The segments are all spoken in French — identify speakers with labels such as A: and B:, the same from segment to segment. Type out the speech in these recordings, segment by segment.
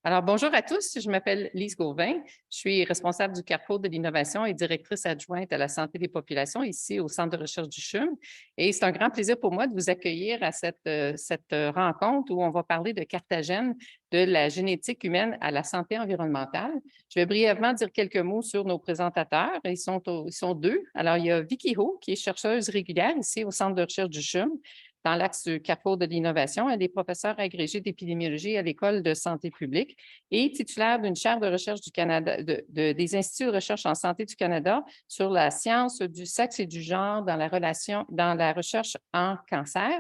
A: Alors, bonjour à tous, je m'appelle Lise Gauvin, je suis responsable du Carrefour de l'innovation et directrice adjointe à la santé des populations ici au Centre de recherche du CHUM. Et c'est un grand plaisir pour moi de vous accueillir à cette rencontre où on va parler de Cartagène, de la génétique humaine à la santé environnementale. Je vais brièvement dire quelques mots sur nos présentateurs. Ils sont deux. Alors, il y a Vicky Ho, qui est chercheuse régulière ici au Centre de recherche du CHUM, dans l'axe du Carrefour de l'innovation. Elle est professeure agrégée d'épidémiologie à l'École de santé publique et titulaire d'une chaire de recherche du Canada, des Instituts de recherche en santé du Canada sur la science du sexe et du genre dans la recherche en cancer.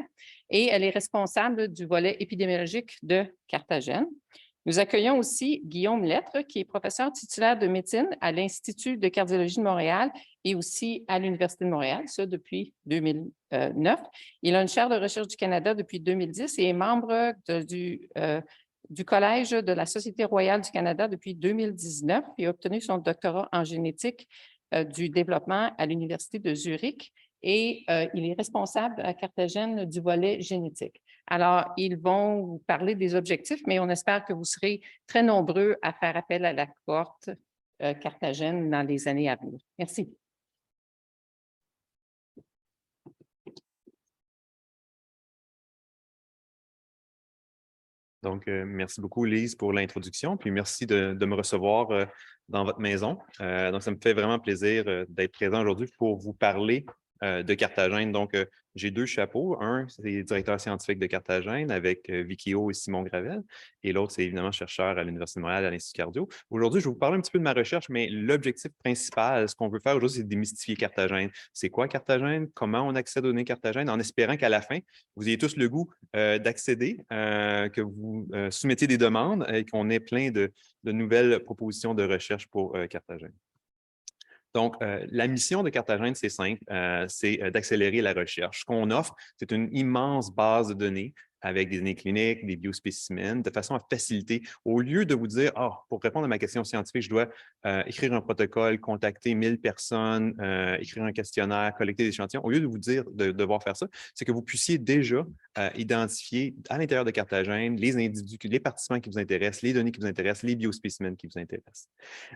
A: Et elle est responsable du volet épidémiologique de Cartagène. Nous accueillons aussi Guillaume Lettre, qui est professeur titulaire de médecine à l'Institut de cardiologie de Montréal et aussi à l'Université de Montréal, ça depuis 2009. Il a une chaire de recherche du Canada depuis 2010 et est membre du Collège de la Société royale du Canada depuis 2019 et a obtenu son doctorat en génétique du développement à l'Université de Zurich. Et il est responsable à Cartagène du volet génétique. Alors, ils vont vous parler des objectifs, mais on espère que vous serez très nombreux à faire appel à la cohorte Cartagène dans les années à venir. Merci.
B: Donc, merci beaucoup, Lise, pour l'introduction, puis merci de me recevoir dans votre maison. Donc, ça me fait vraiment plaisir d'être présent aujourd'hui pour vous parler de Cartagène. Donc, j'ai deux chapeaux. Un, c'est directeur scientifique de Cartagène avec Vicky Ho et Simon Gravel. Et l'autre, c'est évidemment chercheur à l'Université de Montréal à l'Institut Cardio. Aujourd'hui, je vais vous parler un petit peu de ma recherche, mais l'objectif principal, ce qu'on veut faire aujourd'hui, c'est de démystifier Cartagène. C'est quoi Cartagène? Comment on accède aux données Cartagène? En espérant qu'à la fin, vous ayez tous le goût d'accéder, que vous soumettiez des demandes et qu'on ait plein de nouvelles propositions de recherche pour Cartagène. Donc, la mission de Cartagène, c'est simple, c'est d'accélérer la recherche. Ce qu'on offre, c'est une immense base de données avec des données cliniques, des biospécimens, de façon à faciliter. Au lieu de vous dire, pour répondre à ma question scientifique, je dois écrire un protocole, contacter 1000 personnes, écrire un questionnaire, collecter des échantillons. Au lieu de vous dire de devoir faire ça, c'est que vous puissiez déjà identifier à l'intérieur de Cartagène les individus, les participants qui vous intéressent, les données qui vous intéressent, les biospécimens qui vous intéressent.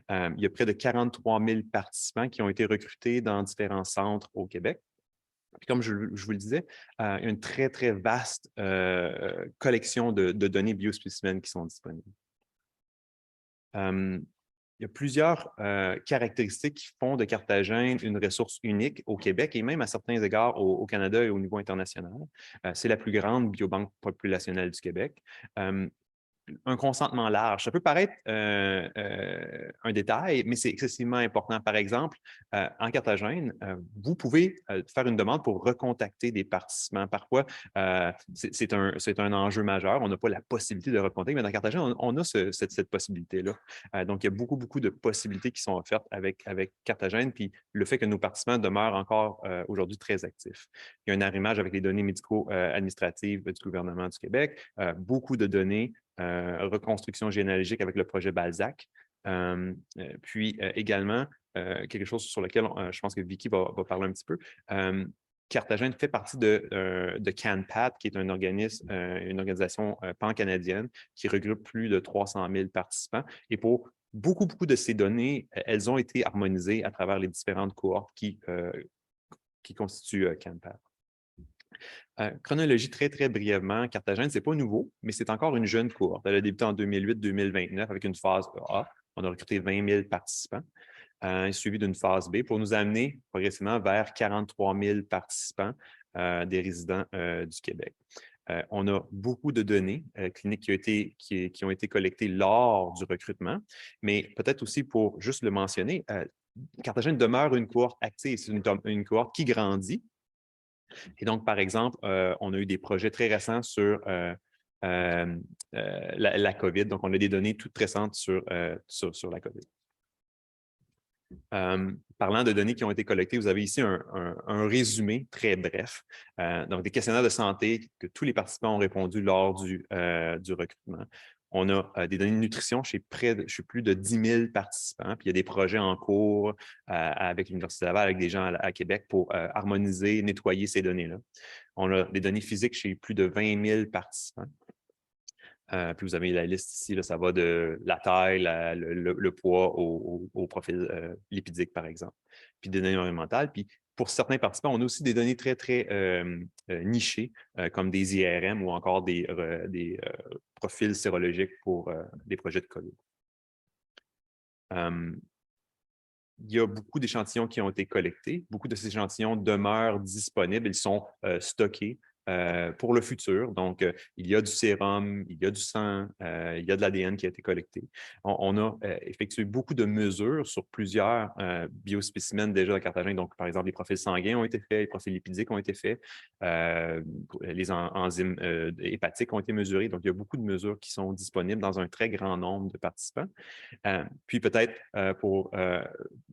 B: Il y a près de 43 000 participants qui ont été recrutés dans différents centres au Québec. Puis comme je vous le disais, il y a une très, très vaste collection de données biospécimens qui sont disponibles. Il y a plusieurs caractéristiques qui font de Cartagène une ressource unique au Québec et même à certains égards au Canada et au niveau international. C'est la plus grande biobanque populationnelle du Québec. Un consentement large. Ça peut paraître un détail, mais c'est excessivement important. Par exemple, en Cartagène, vous pouvez faire une demande pour recontacter des participants. Parfois, c'est un enjeu majeur. On n'a pas la possibilité de recontacter, mais dans Cartagène, on a cette possibilité-là. Donc, il y a beaucoup de possibilités qui sont offertes avec Cartagène, puis le fait que nos participants demeurent encore aujourd'hui très actifs. Il y a un arrimage avec les données médico-administratives du gouvernement du Québec, beaucoup de données, reconstruction généalogique avec le projet Balzac. Puis également, quelque chose sur lequel je pense que Vicky va parler un petit peu. Cartagène fait partie de CanPat, qui est un organisme, une organisation pan-canadienne qui regroupe plus de 300 000 participants. Et pour beaucoup de ces données, elles ont été harmonisées à travers les différentes cohortes qui constituent CanPat. Chronologie très brièvement, Cartagène, ce n'est pas nouveau, mais c'est encore une jeune cohorte. Elle a débuté en 2008-2029 avec une phase A. On a recruté 20 000 participants, suivi d'une phase B pour nous amener progressivement vers 43 000 participants des résidents du Québec. On a beaucoup de données cliniques qui ont été collectées lors du recrutement, mais peut-être aussi pour juste le mentionner, Cartagène demeure une cohorte active, c'est une cohorte qui grandit. Et donc, par exemple, on a eu des projets très récents sur la COVID. Donc, on a des données toutes récentes sur la COVID. Parlant de données qui ont été collectées, vous avez ici un résumé très bref. Donc, des questionnaires de santé que tous les participants ont répondu lors du recrutement. On a des données de nutrition chez plus de 10 000 participants. Puis il y a des projets en cours avec l'Université Laval, avec des gens à Québec pour harmoniser, nettoyer ces données-là. On a des données physiques chez plus de 20 000 participants. Puis vous avez la liste ici, là, ça va de la taille, le poids au profil lipidique, par exemple. Puis des données environnementales. Puis pour certains participants, on a aussi des données très, très nichées, comme des IRM ou encore des profils sérologiques pour des projets de COVID. Il y a beaucoup d'échantillons qui ont été collectés. Beaucoup de ces échantillons demeurent disponibles. Ils sont stockés pour le futur. Donc, il y a du sérum, il y a du sang, il y a de l'ADN qui a été collecté. On a effectué beaucoup de mesures sur plusieurs biospécimens déjà dans Carthagène. Donc, par exemple, les profils sanguins ont été faits, les profils lipidiques ont été faits, les enzymes hépatiques ont été mesurées. Donc, il y a beaucoup de mesures qui sont disponibles dans un très grand nombre de participants. Puis peut-être pour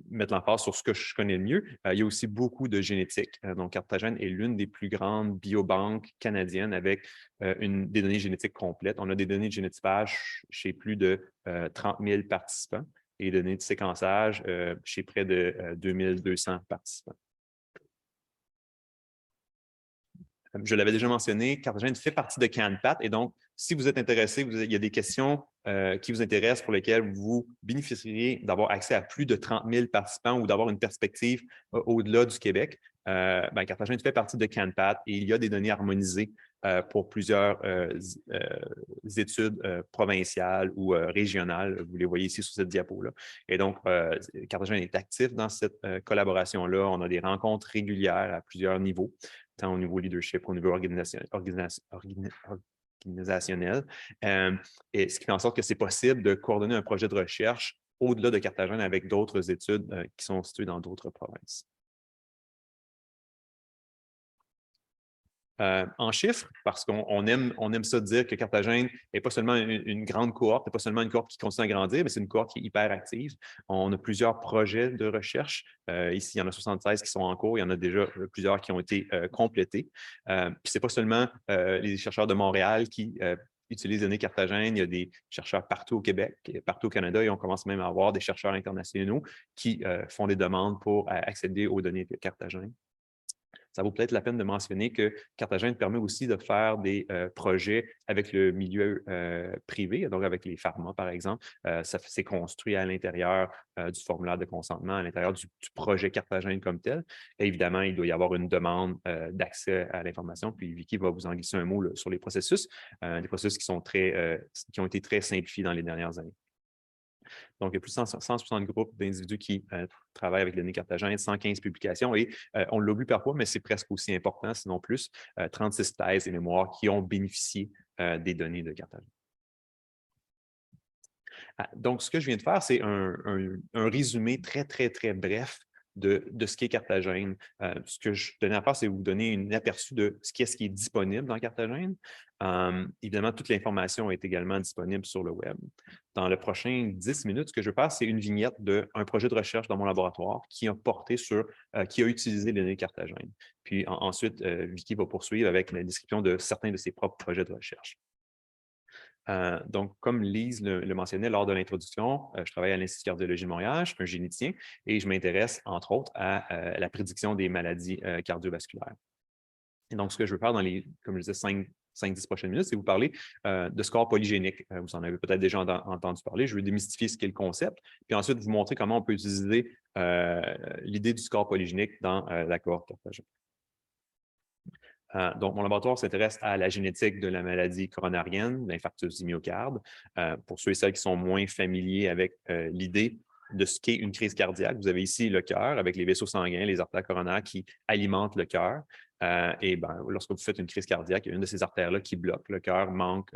B: mettre l'emphase sur ce que je connais le mieux, il y a aussi beaucoup de génétique. Donc, Carthagène est l'une des plus grandes biobanques canadiennes avec des données génétiques complètes. On a des données de génotypage chez plus de 30 000 participants et des données de séquençage chez près de 2200 participants. Je l'avais déjà mentionné, Carthagène fait partie de CANPAT et donc, si vous êtes intéressé, il y a des questions qui vous intéressent pour lesquelles vous bénéficieriez d'avoir accès à plus de 30 000 participants ou d'avoir une perspective au-delà du Québec. Carthagène fait partie de CANPAT et il y a des données harmonisées pour plusieurs études provinciales ou régionales. Vous les voyez ici sur cette diapo-là. Et donc, Carthagène est actif dans cette collaboration-là. On a des rencontres régulières à plusieurs niveaux, tant au niveau leadership, au niveau organisationnel. Et ce qui fait en sorte que c'est possible de coordonner un projet de recherche au-delà de Carthagène avec d'autres études qui sont situées dans d'autres provinces. En chiffres, parce qu'on aime ça dire que Carthagène n'est pas seulement une grande cohorte, n'est pas seulement une cohorte qui continue à grandir, mais c'est une cohorte qui est hyper active. On a plusieurs projets de recherche. Ici, il y en a 76 qui sont en cours. Il y en a déjà plusieurs qui ont été complétés. Puis ce n'est pas seulement les chercheurs de Montréal qui utilisent les données Carthagène. Il y a des chercheurs partout au Québec, partout au Canada, et on commence même à avoir des chercheurs internationaux qui font des demandes pour accéder aux données de Carthagène. Ça vaut peut-être la peine de mentionner que Carthagène permet aussi de faire des projets avec le milieu privé, donc avec les pharma, par exemple. Ça s'est construit à l'intérieur du formulaire de consentement, à l'intérieur du projet Carthagène comme tel. Et évidemment, il doit y avoir une demande d'accès à l'information. Puis Vicky va vous en glisser un mot là, sur les processus, des processus qui ont été très simplifiés dans les dernières années. Donc, il y a plus de 160 groupes d'individus qui travaillent avec les données Carthagène, 115 publications et on l'oublie parfois, mais c'est presque aussi important, sinon plus, 36 thèses et mémoires qui ont bénéficié des données de Carthagène. Donc, ce que je viens de faire, c'est un résumé très, très, très bref de ce qu'est Carthagène. Ce que je tenais à faire, c'est vous donner un aperçu de ce qui est disponible dans Carthagène. Évidemment, toute l'information est également disponible sur le web. Dans les prochains 10 minutes, ce que je vais faire, c'est une vignette d'un projet de recherche dans mon laboratoire qui a porté sur, qui a utilisé les données Carthagène. Puis ensuite, Vicky va poursuivre avec la description de certains de ses propres projets de recherche. Donc, comme Lise le mentionnait lors de l'introduction, je travaille à l'Institut de cardiologie de Montréal, je suis un généticien et je m'intéresse, entre autres, à la prédiction des maladies cardiovasculaires. Et donc, ce que je veux faire dans les, comme je disais, 5-10 prochaines minutes, c'est vous parler de score polygénique. Vous en avez peut-être déjà entendu parler. Je veux démystifier ce qu'est le concept, puis ensuite vous montrer comment on peut utiliser l'idée du score polygénique dans la cohorte Carthagène. Donc, mon laboratoire s'intéresse à la génétique de la maladie coronarienne, l'infarctus du myocarde. Pour ceux et celles qui sont moins familiers avec l'idée de ce qu'est une crise cardiaque, vous avez ici le cœur avec les vaisseaux sanguins, les artères coronaires qui alimentent le cœur. Lorsque vous faites une crise cardiaque, il y a une de ces artères-là qui bloque. Le cœur manque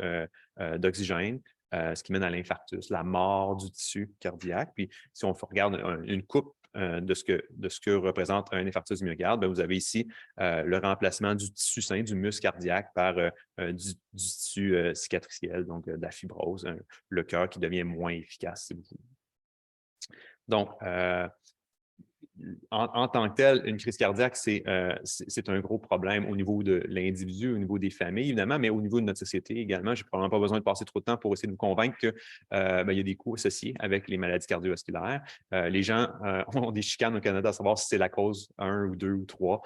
B: d'oxygène, ce qui mène à l'infarctus, la mort du tissu cardiaque. Puis, si on regarde une coupe de ce que représente un infarctus du myocarde, vous avez ici le remplacement du tissu sain, du muscle cardiaque par du tissu cicatriciel, donc de la fibrose, le cœur qui devient moins efficace, si vous voulez. Donc, en tant que tel, une crise cardiaque, c'est un gros problème au niveau de l'individu, au niveau des familles, évidemment, mais au niveau de notre société également. Je n'ai probablement pas besoin de passer trop de temps pour essayer de vous convaincre qu'il y a des coûts associés avec les maladies cardiovasculaires. Les gens ont des chicanes au Canada à savoir si c'est la cause 1 ou 2 ou 3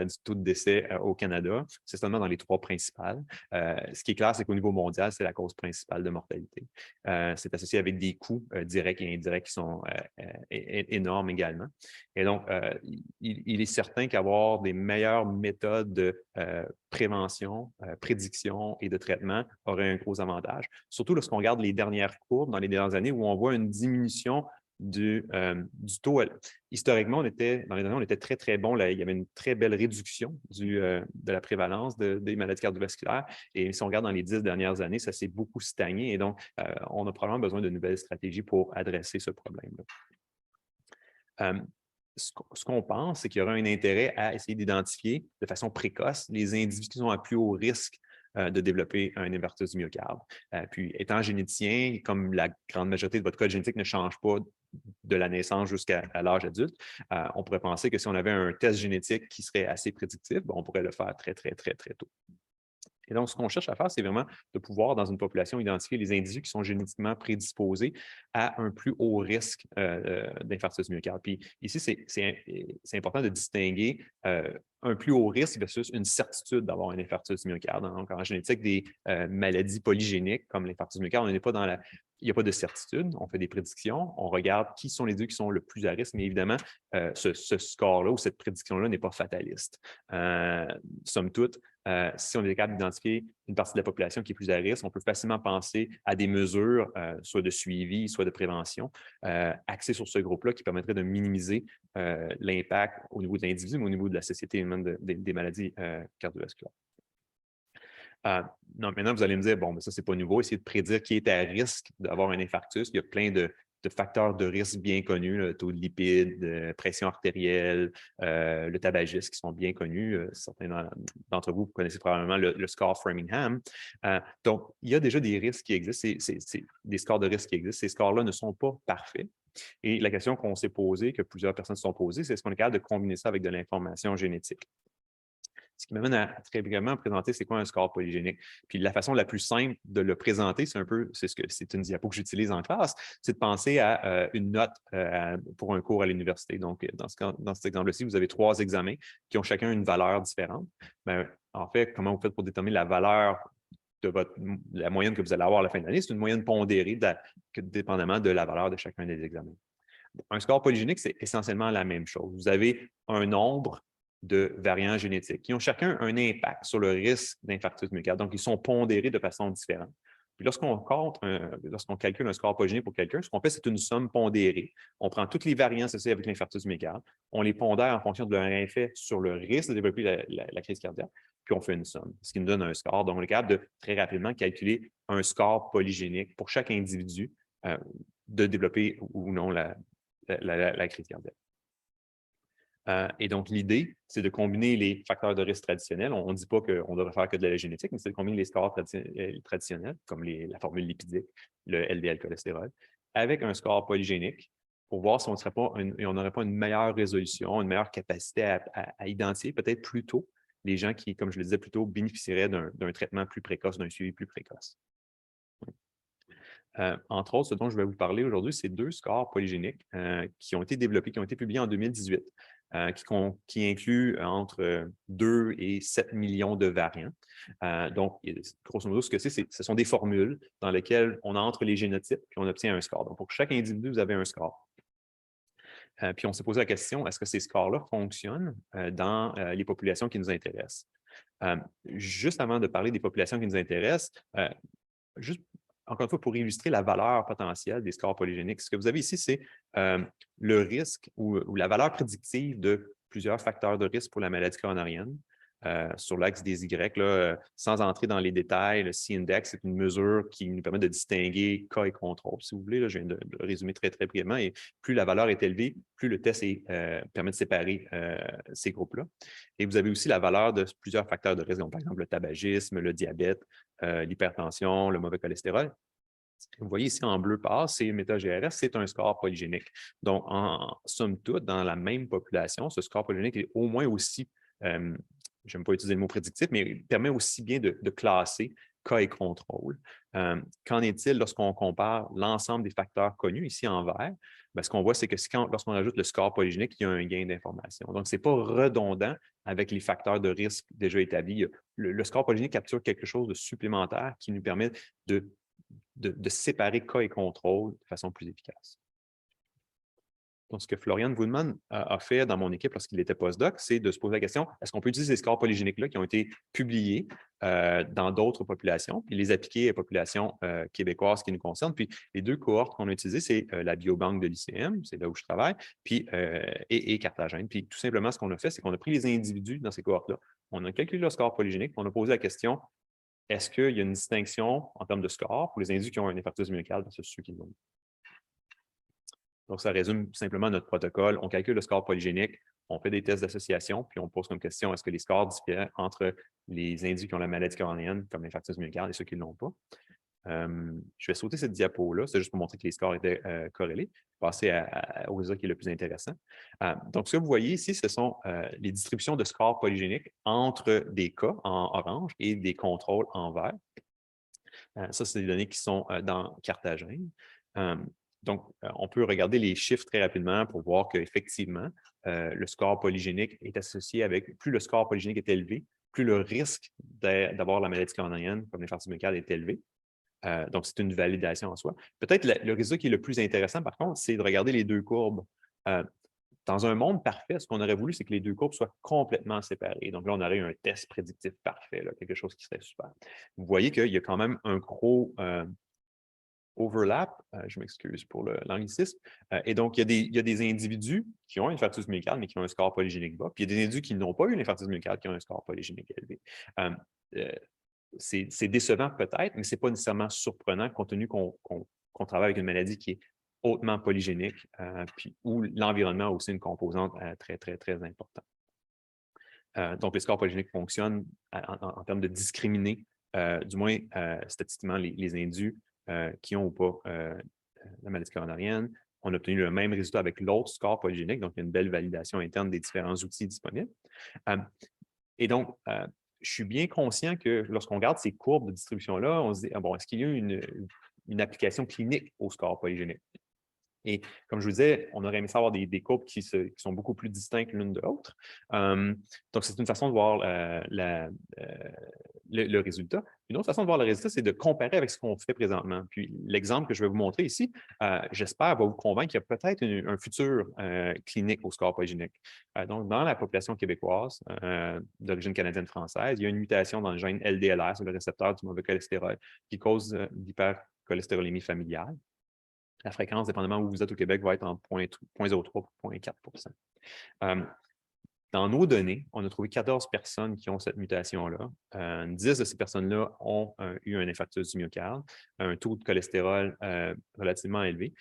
B: du taux de décès au Canada. C'est seulement dans les 3 principales. Ce qui est clair, c'est qu'au niveau mondial, c'est la cause principale de mortalité. C'est associé avec des coûts directs et indirects qui sont énormes également. Et donc, il est certain qu'avoir des meilleures méthodes de prévention, prédiction et de traitement aurait un gros avantage. Surtout lorsqu'on regarde les dernières courbes dans les dernières années où on voit une diminution du taux. Historiquement, dans les années, on était très, très bon. Là, il y avait une très belle réduction de la prévalence des maladies cardiovasculaires. Et si on regarde dans les 10 dernières années, ça s'est beaucoup stagné. Et donc, on a probablement besoin de nouvelles stratégies pour adresser ce problème-là. Ce qu'on pense, c'est qu'il y aura un intérêt à essayer d'identifier de façon précoce les individus qui sont à plus haut risque de développer un infarctus du myocarde. Puis, étant généticien, comme la grande majorité de votre code génétique ne change pas de la naissance jusqu'à l'âge adulte, on pourrait penser que si on avait un test génétique qui serait assez prédictif, on pourrait le faire très, très, très, très tôt. Et donc, ce qu'on cherche à faire, c'est vraiment de pouvoir, dans une population, identifier les individus qui sont génétiquement prédisposés à un plus haut risque d'infarctus du myocarde. Puis ici, c'est important de distinguer un plus haut risque versus une certitude d'avoir un infarctus du myocarde. Donc, en génétique, des maladies polygéniques comme l'infarctus du myocarde, on n'est pas dans il n'y a pas de certitude, on fait des prédictions, on regarde qui sont les individus qui sont le plus à risque, mais évidemment, ce score-là ou cette prédiction-là n'est pas fataliste. Somme toute, si on est capable d'identifier une partie de la population qui est plus à risque, on peut facilement penser à des mesures, soit de suivi, soit de prévention, axées sur ce groupe-là qui permettrait de minimiser l'impact au niveau de l'individu, mais au niveau de la société même des maladies cardiovasculaires. Donc, maintenant, vous allez me dire, bon, mais ça, c'est pas nouveau, essayer de prédire qui est à risque d'avoir un infarctus. Il y a plein de facteurs de risque bien connus, le taux de lipides, pression artérielle, le tabagisme qui sont bien connus. Certains d'entre vous connaissez probablement le score Framingham. Donc, il y a déjà des risques qui existent, c'est des scores de risque qui existent. Ces scores-là ne sont pas parfaits. Et la question qu'on s'est posée, que plusieurs personnes se sont posées, c'est est-ce qu'on est capable de combiner ça avec de l'information génétique? Ce qui m'amène à très brièvement présenter c'est quoi un score polygénique. Puis la façon la plus simple de le présenter, c'est une diapo que j'utilise en classe, c'est de penser à une note pour un cours à l'université. Donc, dans cet exemple-ci, vous avez 3 examens qui ont chacun une valeur différente. Bien, en fait, comment vous faites pour déterminer la valeur de la moyenne que vous allez avoir à la fin de l'année? C'est une moyenne pondérée dépendamment de la valeur de chacun des examens. Un score polygénique, c'est essentiellement la même chose. Vous avez un nombre de variants génétiques qui ont chacun un impact sur le risque d'infarctus du myocarde. Donc, ils sont pondérés de façon différente. Puis lorsqu'on calcule un score polygénique pour quelqu'un, ce qu'on fait, c'est une somme pondérée. On prend toutes les variants associées avec l'infarctus du myocarde, on les pondère en fonction de leur effet sur le risque de développer la crise cardiaque, puis on fait une somme, ce qui nous donne un score. Donc, on est capable de très rapidement calculer un score polygénique pour chaque individu de développer ou non la crise cardiaque. Et donc, l'idée, c'est de combiner les facteurs de risque traditionnels. On ne dit pas qu'on devrait faire que de la génétique, mais c'est de combiner les scores traditionnels, comme la formule lipidique, le LDL cholestérol, avec un score polygénique pour voir si on n'aurait pas une meilleure résolution, une meilleure capacité à identifier peut-être plus tôt les gens qui, comme je le disais plus tôt, bénéficieraient d'un traitement plus précoce, d'un suivi plus précoce. Entre autres, ce dont je vais vous parler aujourd'hui, c'est 2 scores polygéniques qui ont été développés, qui ont été publiés en 2018, qui incluent entre 2 et 7 millions de variants. Donc, grosso modo, ce que ce sont des formules dans lesquelles on entre les génotypes et on obtient un score. Donc, pour chaque individu, vous avez un score. Puis, on s'est posé la question, est-ce que ces scores-là fonctionnent dans les populations qui nous intéressent? Juste avant de parler des populations qui nous intéressent, juste encore une fois, pour illustrer la valeur potentielle des scores polygéniques, ce que vous avez ici, c'est le risque ou la valeur prédictive de plusieurs facteurs de risque pour la maladie coronarienne. Sur l'axe des Y, là, sans entrer dans les détails, le C-index, c'est une mesure qui nous permet de distinguer cas et contrôle. Si vous voulez, là, je viens de le résumer très, très brièvement. Et plus la valeur est élevée, plus le test permet de séparer ces groupes-là. Et vous avez aussi la valeur de plusieurs facteurs de risque, donc, par exemple le tabagisme, le diabète, l'hypertension, le mauvais cholestérol. Vous voyez ici en bleu pâle, c'est méta-GRS, c'est un score polygénique. Donc, en somme toute, dans la même population, ce score polygénique est au moins aussi, je n'aime pas utiliser le mot prédictif, mais il permet aussi bien de classer cas et contrôle. Qu'en est-il lorsqu'on compare l'ensemble des facteurs connus ici en vert? Bien, ce qu'on voit, c'est que lorsqu'on ajoute le score polygénique, il y a un gain d'information. Donc, ce n'est pas redondant avec les facteurs de risque déjà établis. Le score polygénique capture quelque chose de supplémentaire qui nous permet de séparer cas et contrôle de façon plus efficace. Donc, ce que Florian Woodman a fait dans mon équipe lorsqu'il était postdoc, c'est de se poser la question, est-ce qu'on peut utiliser ces scores polygéniques-là qui ont été publiés dans d'autres populations, puis les appliquer à populations québécoises qui nous concernent. Puis les deux cohortes qu'on a utilisées, c'est la biobanque de l'ICM, c'est là où je travaille, puis, et Carthagène. Puis tout simplement, ce qu'on a fait, c'est qu'on a pris les individus dans ces cohortes-là, on a calculé leur score polygénique, puis on a posé la question, est-ce qu'il y a une distinction en termes de score pour les individus qui ont un infarctus du myocarde versus ceux qui l'ont? Donc, ça résume simplement notre protocole. On calcule le score polygénique, on fait des tests d'association, puis on pose comme question, est-ce que les scores diffèrent entre les individus qui ont la maladie cornéenne, comme l'infarctus du myocarde, et ceux qui ne l'ont pas? Je vais sauter cette diapo-là, c'est juste pour montrer que les scores étaient corrélés. Passer au résultat qui est le plus intéressant. Donc, ce que vous voyez ici, ce sont les distributions de scores polygéniques entre des cas en orange et des contrôles en vert. Ça, c'est des données qui sont dans Carthagène. Donc, on peut regarder les chiffres très rapidement pour voir qu'effectivement, le score polygénique est associé avec, plus le score polygénique est élevé, plus le risque d'avoir la maladie cornéenne, comme l'infarctus du myocarde, est élevé. Donc, c'est une validation en soi. Peut-être le résultat qui est le plus intéressant, par contre, c'est de regarder les deux courbes. Dans un monde parfait, ce qu'on aurait voulu, c'est que les deux courbes soient complètement séparées. Donc là, on aurait eu un test prédictif parfait, là, quelque chose qui serait super. Vous voyez qu'il y a quand même un gros overlap, je m'excuse pour l'anglicisme, et donc il y a des individus qui ont un infarctus du myocarde, mais qui ont un score polygénique bas, puis il y a des individus qui n'ont pas eu l'infarctus du myocarde, qui ont un score polygénique élevé. C'est décevant peut-être, mais ce n'est pas nécessairement surprenant compte tenu qu'on travaille avec une maladie qui est hautement polygénique, puis où l'environnement a aussi une composante très, très, très importante. Donc, les scores polygéniques fonctionnent en termes de discriminer, du moins statistiquement, les individus qui ont ou pas la maladie coronarienne. On a obtenu le même résultat avec l'autre score polygénique, donc il y a une belle validation interne des différents outils disponibles. Et donc, je suis bien conscient que lorsqu'on regarde ces courbes de distribution-là, on se dit, ah bon, est-ce qu'il y a une application clinique au score polygénique? Et comme je vous disais, on aurait aimé savoir des courbes qui sont beaucoup plus distinctes l'une de l'autre. Donc, c'est une façon de voir le résultat. Une autre façon de voir le résultat, c'est de comparer avec ce qu'on fait présentement. Puis, l'exemple que je vais vous montrer ici, j'espère, va vous convaincre qu'il y a peut-être un futur clinique au score polygénique. Donc, dans la population québécoise d'origine canadienne-française, il y a une mutation dans le gène LDLR, sur le récepteur du mauvais cholestérol, qui cause l'hypercholestérolémie familiale. La fréquence, dépendamment où vous êtes au Québec, va être en 0,03 pour 0,4 Dans nos données, on a trouvé 14 personnes qui ont cette mutation-là. 10 de ces personnes-là ont eu un infarctus du myocarde, un taux de cholestérol relativement élevé.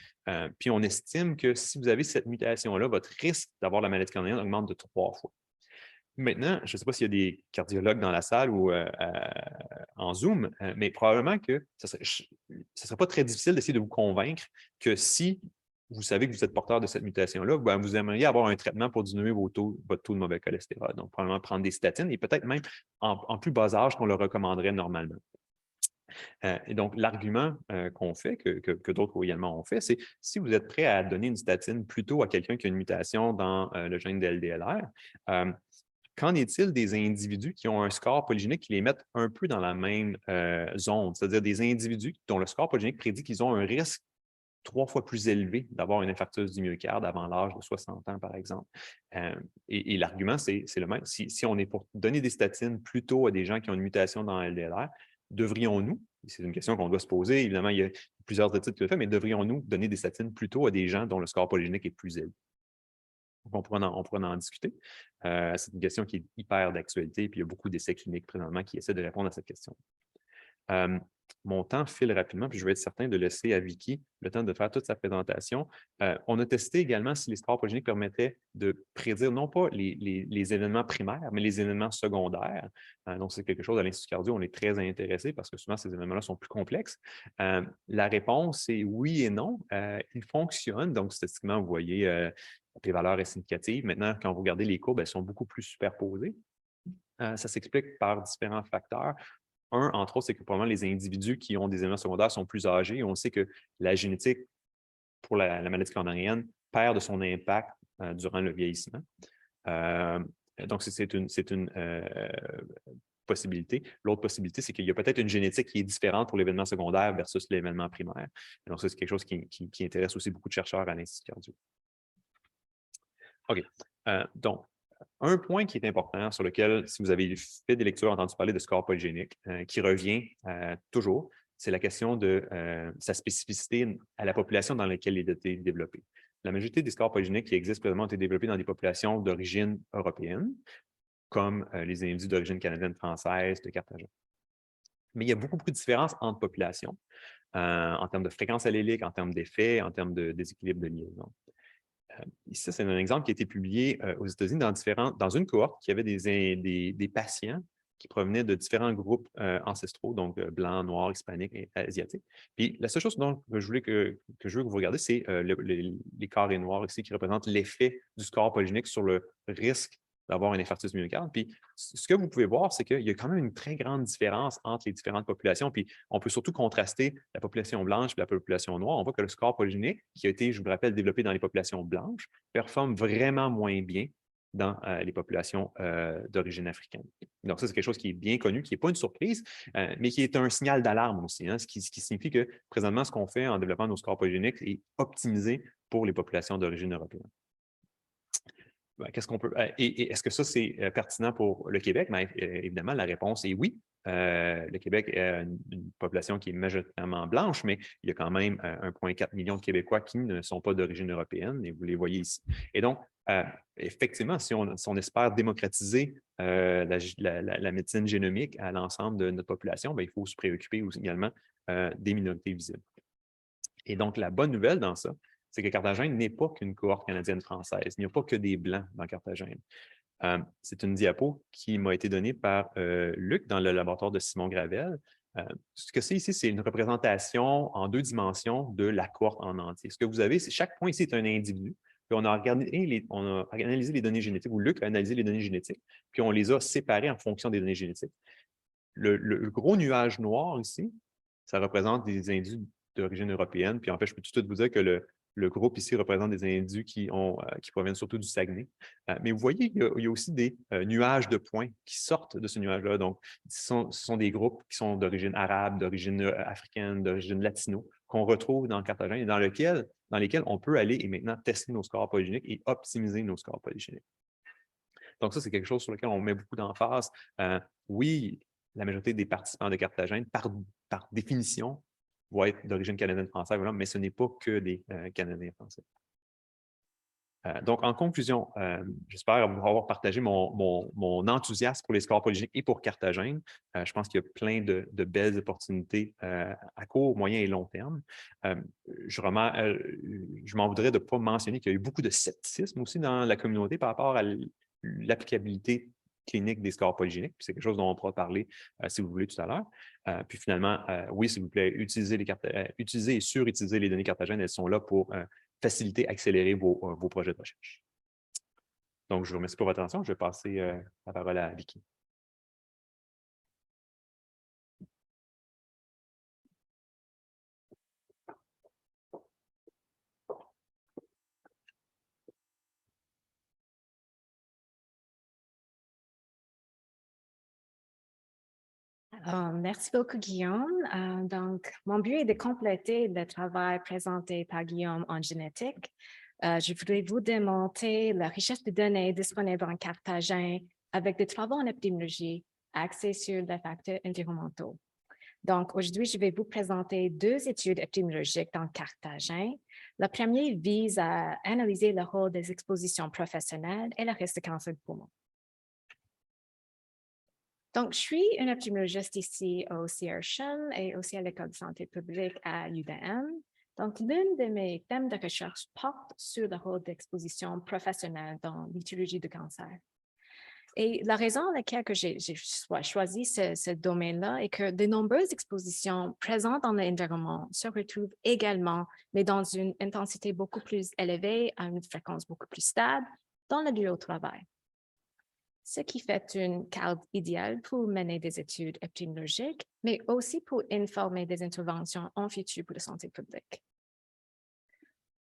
B: Puis on estime que si vous avez cette mutation-là, votre risque d'avoir la maladie coronarienne augmente de 3 fois. Maintenant, je ne sais pas s'il y a des cardiologues dans la salle ou en Zoom, mais probablement que ce ne serait pas très difficile d'essayer de vous convaincre que si vous savez que vous êtes porteur de cette mutation-là, ben, vous aimeriez avoir un traitement pour diminuer votre taux de mauvais cholestérol. Donc, probablement prendre des statines et peut-être même en plus bas âge qu'on le recommanderait normalement. Et donc, l'argument qu'on fait, que d'autres également ont fait, c'est si vous êtes prêt à donner une statine plutôt à quelqu'un qui a une mutation dans le gène de LDLR, qu'en est-il des individus qui ont un score polygénique qui les mettent un peu dans la même zone, c'est-à-dire des individus dont le score polygénique prédit qu'ils ont un risque 3 fois plus élevé d'avoir un infarctus du myocarde avant l'âge de 60 ans, par exemple. Et l'argument, c'est le même. Si on est pour donner des statines plutôt à des gens qui ont une mutation dans LDLR, devrions-nous, c'est une question qu'on doit se poser, évidemment, il y a plusieurs études qui le font, mais devrions-nous donner des statines plutôt à des gens dont le score polygénique est plus élevé? Donc, on pourra en discuter. C'est une question qui est hyper d'actualité, puis il y a beaucoup d'essais cliniques présentement qui essaient de répondre à cette question. mon temps file rapidement, puis je vais être certain de laisser à Vicky le temps de faire toute sa présentation. On a testé également si les scores polygéniques permettaient de prédire non pas les événements primaires, mais les événements secondaires. Donc, c'est quelque chose à l'Institut cardio, on est très intéressé parce que souvent, ces événements-là sont plus complexes. La réponse est oui et non. Ils fonctionnent. Donc, statistiquement, vous voyez, les valeurs est significative. Maintenant, quand vous regardez les courbes, elles sont beaucoup plus superposées. Ça s'explique par différents facteurs. Un, entre autres, c'est que probablement les individus qui ont des événements secondaires sont plus âgés. On sait que la génétique pour la maladie coronarienne perd de son impact durant le vieillissement. Donc, c'est une possibilité. L'autre possibilité, c'est qu'il y a peut-être une génétique qui est différente pour l'événement secondaire versus l'événement primaire. Donc, ça, c'est quelque chose qui intéresse aussi beaucoup de chercheurs à l'Institut cardio. OK. Donc, un point qui est important sur lequel, si vous avez fait des lectures, entendu parler de score polygénique, qui revient toujours, c'est la question de sa spécificité à la population dans laquelle il a été développé. La majorité des scores polygéniques qui existent présentement ont été développés dans des populations d'origine européenne, comme les individus d'origine canadienne, française, de Carthagène. Mais il y a beaucoup de différences entre populations, en termes de fréquence allélique, en termes d'effets, en termes de déséquilibre de liaison. Ici, c'est un exemple qui a été publié aux États-Unis dans une cohorte qui avait des patients qui provenaient de différents groupes ancestraux, donc blancs, noirs, hispaniques et asiatiques. Puis la seule chose dont je veux que vous regardiez, c'est les carrés noirs ici qui représentent l'effet du score polygénique sur le risque d'avoir un infarctus myocarde. Puis ce que vous pouvez voir, c'est qu'il y a quand même une très grande différence entre les différentes populations. Puis on peut surtout contraster la population blanche et la population noire. On voit que le score polygénique, qui a été, je vous rappelle, développé dans les populations blanches, performe vraiment moins bien dans les populations d'origine africaine. Donc, ça, c'est quelque chose qui est bien connu, qui n'est pas une surprise, mais qui est un signal d'alarme aussi, ce qui signifie que présentement, ce qu'on fait en développant nos scores polygéniques est optimisé pour les populations d'origine européenne. Qu'est-ce qu'on peut. Et est-ce que ça, c'est pertinent pour le Québec? Bien, évidemment, la réponse est oui. Le Québec est une population qui est majoritairement blanche, mais il y a quand même 1,4 million de Québécois qui ne sont pas d'origine européenne, et vous les voyez ici. Et donc, effectivement, si on espère démocratiser la médecine génomique à l'ensemble de notre population, bien, il faut se préoccuper aussi également des minorités visibles. Et donc, la bonne nouvelle dans ça, c'est que Carthagène n'est pas qu'une cohorte canadienne-française. Il n'y a pas que des Blancs dans Carthagène. C'est une diapo qui m'a été donnée par Luc dans le laboratoire de Simon Gravel. Ce que c'est ici, c'est une représentation en 2 dimensions de la cohorte en entier. Ce que vous avez, c'est chaque point ici est un individu. Puis on a analysé les données génétiques, ou Luc a analysé les données génétiques, puis on les a séparées en fonction des données génétiques. Le gros nuage noir ici, ça représente des individus d'origine européenne. Puis en fait, je peux tout de suite vous dire que le groupe ici représente des individus qui proviennent surtout du Saguenay. Mais vous voyez, il y a aussi des nuages de points qui sortent de ce nuage-là. Donc, ce sont des groupes qui sont d'origine arabe, d'origine africaine, d'origine latino, qu'on retrouve dans Carthagène et dans lesquels on peut aller et maintenant tester nos scores polygéniques et optimiser nos scores polygéniques. Donc, ça, c'est quelque chose sur lequel on met beaucoup d'emphase. Oui, la majorité des participants de Carthagène, par définition, vont être d'origine canadienne-française, voilà, mais ce n'est pas que des Canadiens français. Donc, en conclusion, j'espère vous avoir partagé mon enthousiasme pour les scores polygéniques et pour Carthagène. Je pense qu'il y a plein de belles opportunités à court, moyen et long terme. Je m'en voudrais de ne pas mentionner qu'il y a eu beaucoup de scepticisme aussi dans la communauté par rapport à l'applicabilité clinique des scores polygéniques. C'est quelque chose dont on pourra parler, si vous voulez, tout à l'heure. Puis finalement, oui, s'il vous plaît, utilisez et surutilisez les données Carthagène. Elles sont là pour faciliter, accélérer vos projets de recherche. Donc, je vous remercie pour votre attention. Je vais passer la parole à Vicky.
C: Merci beaucoup, Guillaume. Donc, mon but est de compléter le travail présenté par Guillaume en génétique. Je voudrais vous démontrer la richesse de données disponibles en Carthagène avec des travaux en épidémiologie axés sur les facteurs environnementaux. Donc, aujourd'hui, je vais vous présenter 2 études épidémiologiques dans Carthagène. La première vise à analyser le rôle des expositions professionnelles et le risque de cancer du poumon. Donc, je suis une épidémiologiste ici au CRCHUM et aussi à l'École de santé publique à l'UDM. Donc, l'un de mes thèmes de recherche porte sur le rôle d'exposition professionnelle dans l'étiologie du cancer. Et la raison pour laquelle j'ai choisi ce domaine-là est que de nombreuses expositions présentes dans l'environnement se retrouvent également, mais dans une intensité beaucoup plus élevée, à une fréquence beaucoup plus stable, dans le lieu au travail. Ce qui fait une carte idéale pour mener des études épidémiologiques, mais aussi pour informer des interventions en futur pour la santé publique.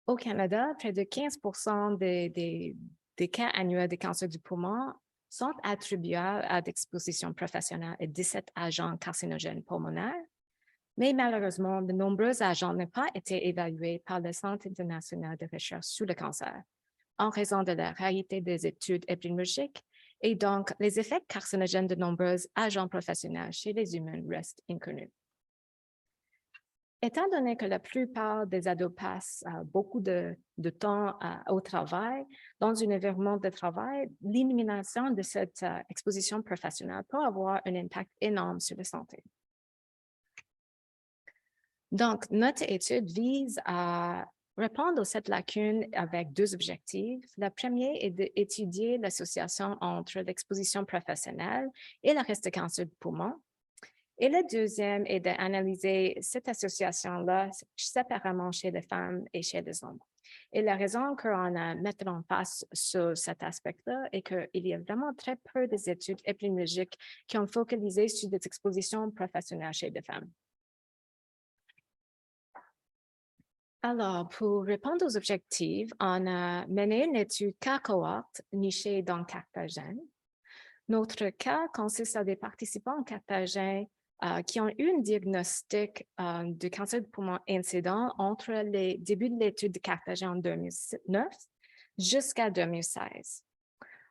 C: Au Canada, près de 15% des cas annuels de cancer du poumon sont attribuables à d'exposition professionnelle et 17 agents carcinogènes pulmonaires, mais malheureusement, de nombreux agents n'ont pas été évalués par le Centre international de recherche sur le cancer en raison de la réalité des études épidémiologiques et donc les effets carcinogènes de nombreux agents professionnels chez les humains restent inconnus. Étant donné que la plupart des ados passent beaucoup de temps au travail, dans un environnement de travail, l'élimination de cette exposition professionnelle peut avoir un impact énorme sur la santé. Donc, notre étude vise à répondre à cette lacune avec deux objectifs. Le premier est d'étudier l'association entre l'exposition professionnelle et le risque de cancer du poumon. Et le deuxième est d'analyser cette association-là séparément chez les femmes et chez les hommes. Et la raison qu'on a mis en face sur cet aspect-là est qu'il y a vraiment très peu d'études épidémiologiques qui ont focalisé sur des expositions professionnelles chez les femmes. Alors, pour répondre aux objectifs, on a mené une étude cas cohorte nichée dans Carthagène. Notre cas consiste à des participants carthagènes qui ont eu un diagnostic de cancer du poumon incident entre les débuts de l'étude de Carthagène en 2009 jusqu'à 2016.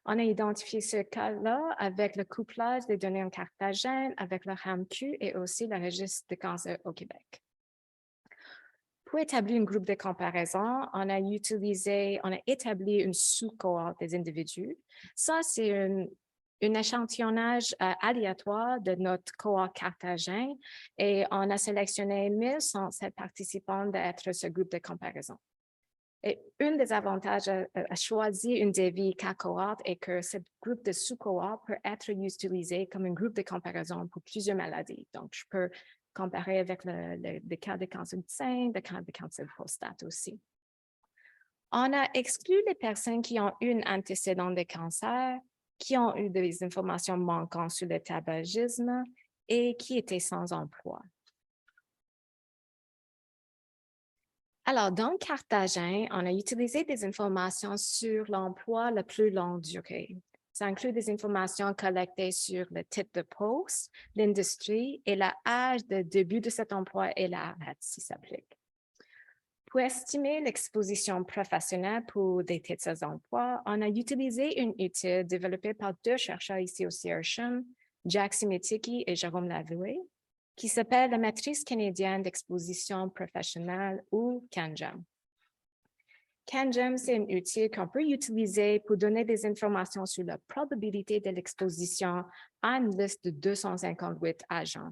C: On a identifié ce cas-là avec le couplage des données en Carthagène, avec le RAMQ et aussi le registre de cancer au Québec. Pour établir un groupe de comparaison, on a établi une sous-cohorte des individus. Ça, c'est un échantillonnage aléatoire de notre cohorte Carthagène et on a sélectionné 1107 participants d'être ce groupe de comparaison. Et un des avantages à choisir une DV cas cohorte est que ce groupe de sous-cohorte peut être utilisé comme un groupe de comparaison pour plusieurs maladies. Donc, je peux comparer avec le cas de cancer du sein, le cas de cancer de prostate aussi. On a exclu les personnes qui ont eu un antécédent de cancer, qui ont eu des informations manquantes sur le tabagisme et qui étaient sans emploi. Alors, dans Carthagène, on a utilisé des informations sur l'emploi la plus longue durée. Ça inclut des informations collectées sur le titre de poste, l'industrie et l'âge de début de cet emploi et l'arrêt, si ça s'applique. Pour estimer l'exposition professionnelle pour des titres d'emploi, on a utilisé une étude développée par deux chercheurs ici au CRCHUM, Jack Simitiki et Jérôme Lavoué, qui s'appelle la matrice canadienne d'exposition professionnelle ou CANGEM. CANGEM, c'est un outil qu'on peut utiliser pour donner des informations sur la probabilité de l'exposition à une liste de 258 agents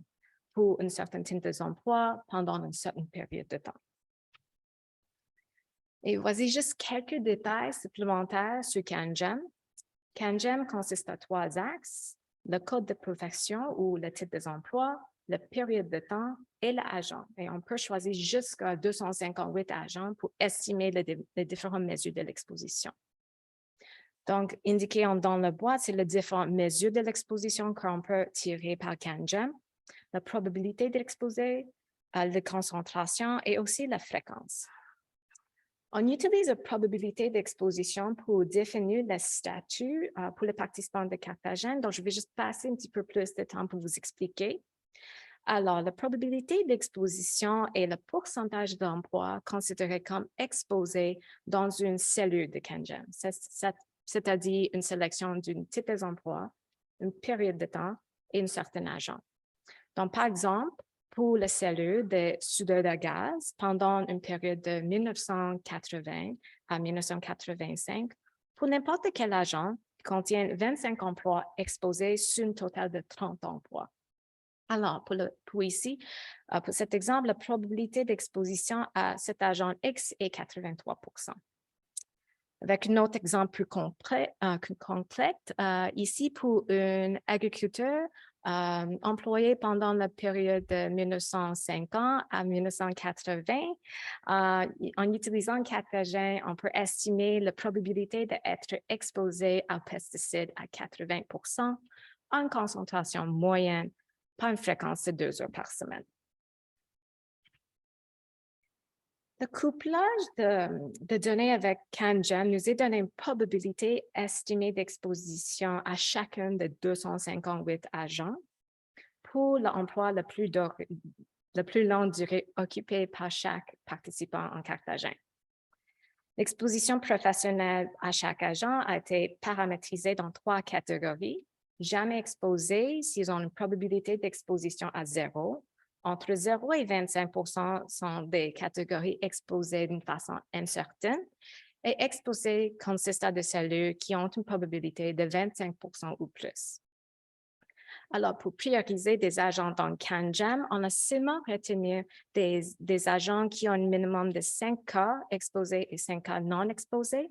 C: pour une certaine type d'emploi pendant une certaine période de temps. Et voici juste quelques détails supplémentaires sur CANGEM. CANGEM consiste à 3 axes, le code de profession ou le type des emplois, la période de temps et l'agent. Et on peut choisir jusqu'à 258 agents pour estimer les différentes mesures de l'exposition. Donc, indiqué dans la boîte, c'est les différentes mesures de l'exposition qu'on peut tirer par CANGEM, la probabilité d'exposer, la concentration et aussi la fréquence. On utilise la probabilité d'exposition pour définir le statut pour les participants de Carthagène. Donc, je vais juste passer un petit peu plus de temps pour vous expliquer. Alors, la probabilité d'exposition est le pourcentage d'emplois considéré comme exposés dans une cellule de CANGEM, c'est-à-dire une sélection d'un type d'emploi, une période de temps et un certain agent. Donc, par exemple, pour la cellule de soudeur de gaz, pendant une période de 1980 à 1985, pour n'importe quel agent, contient 25 emplois exposés sur un total de 30 emplois. Alors, pour pour cet exemple, la probabilité d'exposition à cet agent X est 83 %. Avec un autre exemple plus concret, ici pour un agriculteur employé pendant la période de 1950 à 1980, en utilisant 4 gènes, on peut estimer la probabilité d'être exposé aux pesticides à 80 % en concentration moyenne par une fréquence de 2 heures par semaine. Le couplage de données avec CanGEM nous a donné une probabilité estimée d'exposition à chacun de 258 agents pour l'emploi le plus longue durée occupée par chaque participant en cartagène. L'exposition professionnelle à chaque agent a été paramétrisée dans 3 catégories. Jamais exposés s'ils ont une probabilité d'exposition à 0. Entre 0 et 25 % sont des catégories exposées d'une façon incertaine et exposées consistent de cellules qui ont une probabilité de 25 % ou plus. Alors, pour prioriser des agents dans CanGEM, on a seulement retenu des agents qui ont un minimum de 5 cas exposés et 5 cas non exposés.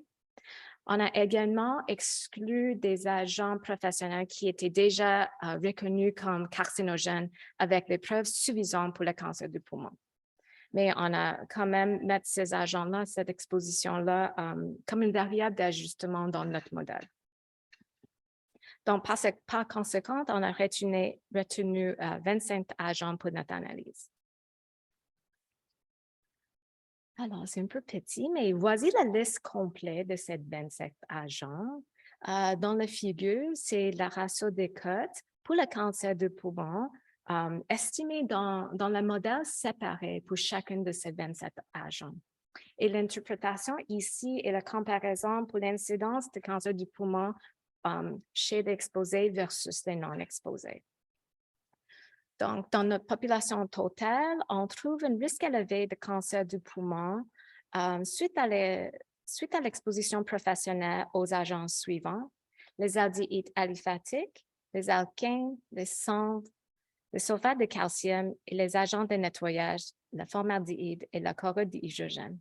C: On a également exclu des agents professionnels qui étaient déjà reconnus comme carcinogènes avec des preuves suffisantes pour le cancer du poumon. Mais on a quand même mis ces agents-là, cette exposition-là, comme une variable d'ajustement dans notre modèle. Donc, par conséquent, on a retenu 25 agents pour notre analyse. Alors, c'est un peu petit, mais voici la liste complète de ces 27 agents. Dans la figure, c'est la ratio des cotes pour le cancer du poumon, estimé dans le modèle séparé pour chacun de ces 27 agents. Et l'interprétation ici est la comparaison pour l'incidence de cancer du poumon chez les exposés versus les non exposés. Donc, dans notre population totale, on trouve un risque élevé de cancer du poumon suite à l'exposition professionnelle aux agents suivants: les aldéhydes aliphatiques, les alkynes, les cendres, le sulfate de calcium et les agents de nettoyage, le formaldéhyde et le chlorure d'hydrogène.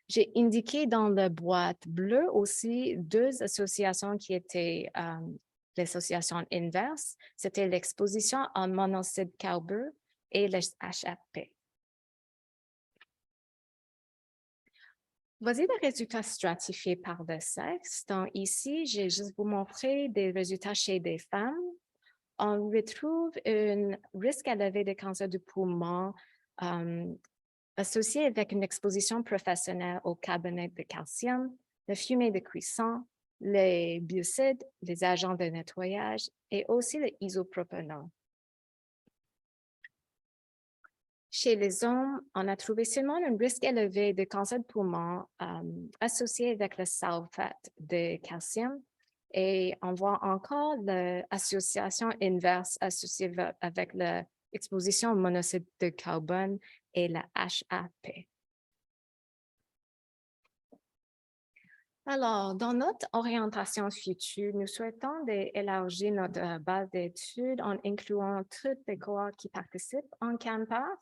C: J'ai indiqué dans la boîte bleue aussi 2 associations qui étaient l'association inverse, c'était l'exposition en monoxyde carbure et le HFP. Voici les résultats stratifiés par le sexe. Donc ici, j'ai juste vous montré des résultats chez des femmes. On retrouve un risque élevé de cancer du poumon associé avec une exposition professionnelle au carbonate de calcium, la fumée de cuisson, les biocides, les agents de nettoyage et aussi le isopropanol. Chez les hommes, on a trouvé seulement un risque élevé de cancer de poumon associé avec le sulfate de calcium et on voit encore l'association inverse associée avec l'exposition au monoxyde de carbone et la HAP. Alors, dans notre orientation future, nous souhaitons élargir notre base d'études en incluant toutes les cohortes qui participent en CanPath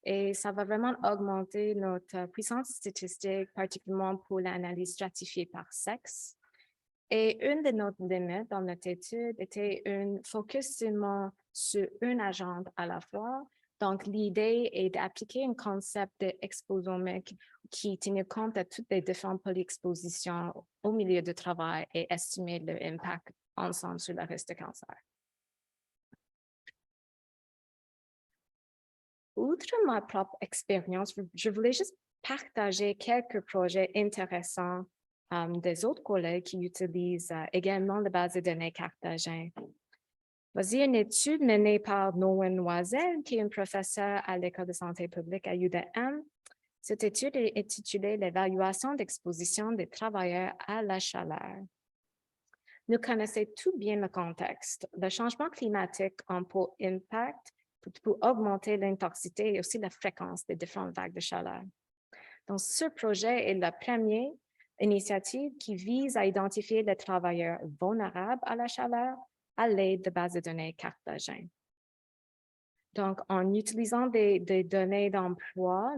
C: et ça va vraiment augmenter notre puissance statistique, particulièrement pour l'analyse stratifiée par sexe. Et une de nos limites dans notre étude était un focus seulement sur un agent à la fois. Donc, l'idée est d'appliquer un concept d'exposomique qui tient compte de toutes les différentes polyexpositions au milieu de travail et estimer leur impact ensemble sur le risque de cancer. Outre ma propre expérience, je voulais juste partager quelques projets intéressants des autres collègues qui utilisent également la base de données Cartagena. Voici une étude menée par Noël Noisel, qui est un professeur à l'École de santé publique à UDM. Cette étude est intitulée « L'évaluation d'exposition des travailleurs à la chaleur ». Nous connaissons tout bien le contexte. Le changement climatique a pour impact pour augmenter l'intensité et aussi la fréquence des différentes vagues de chaleur. Donc, ce projet est le premier initiative qui vise à identifier les travailleurs vulnérables à la chaleur à l'aide de bases de données cartagines. Donc, en utilisant des données d'emploi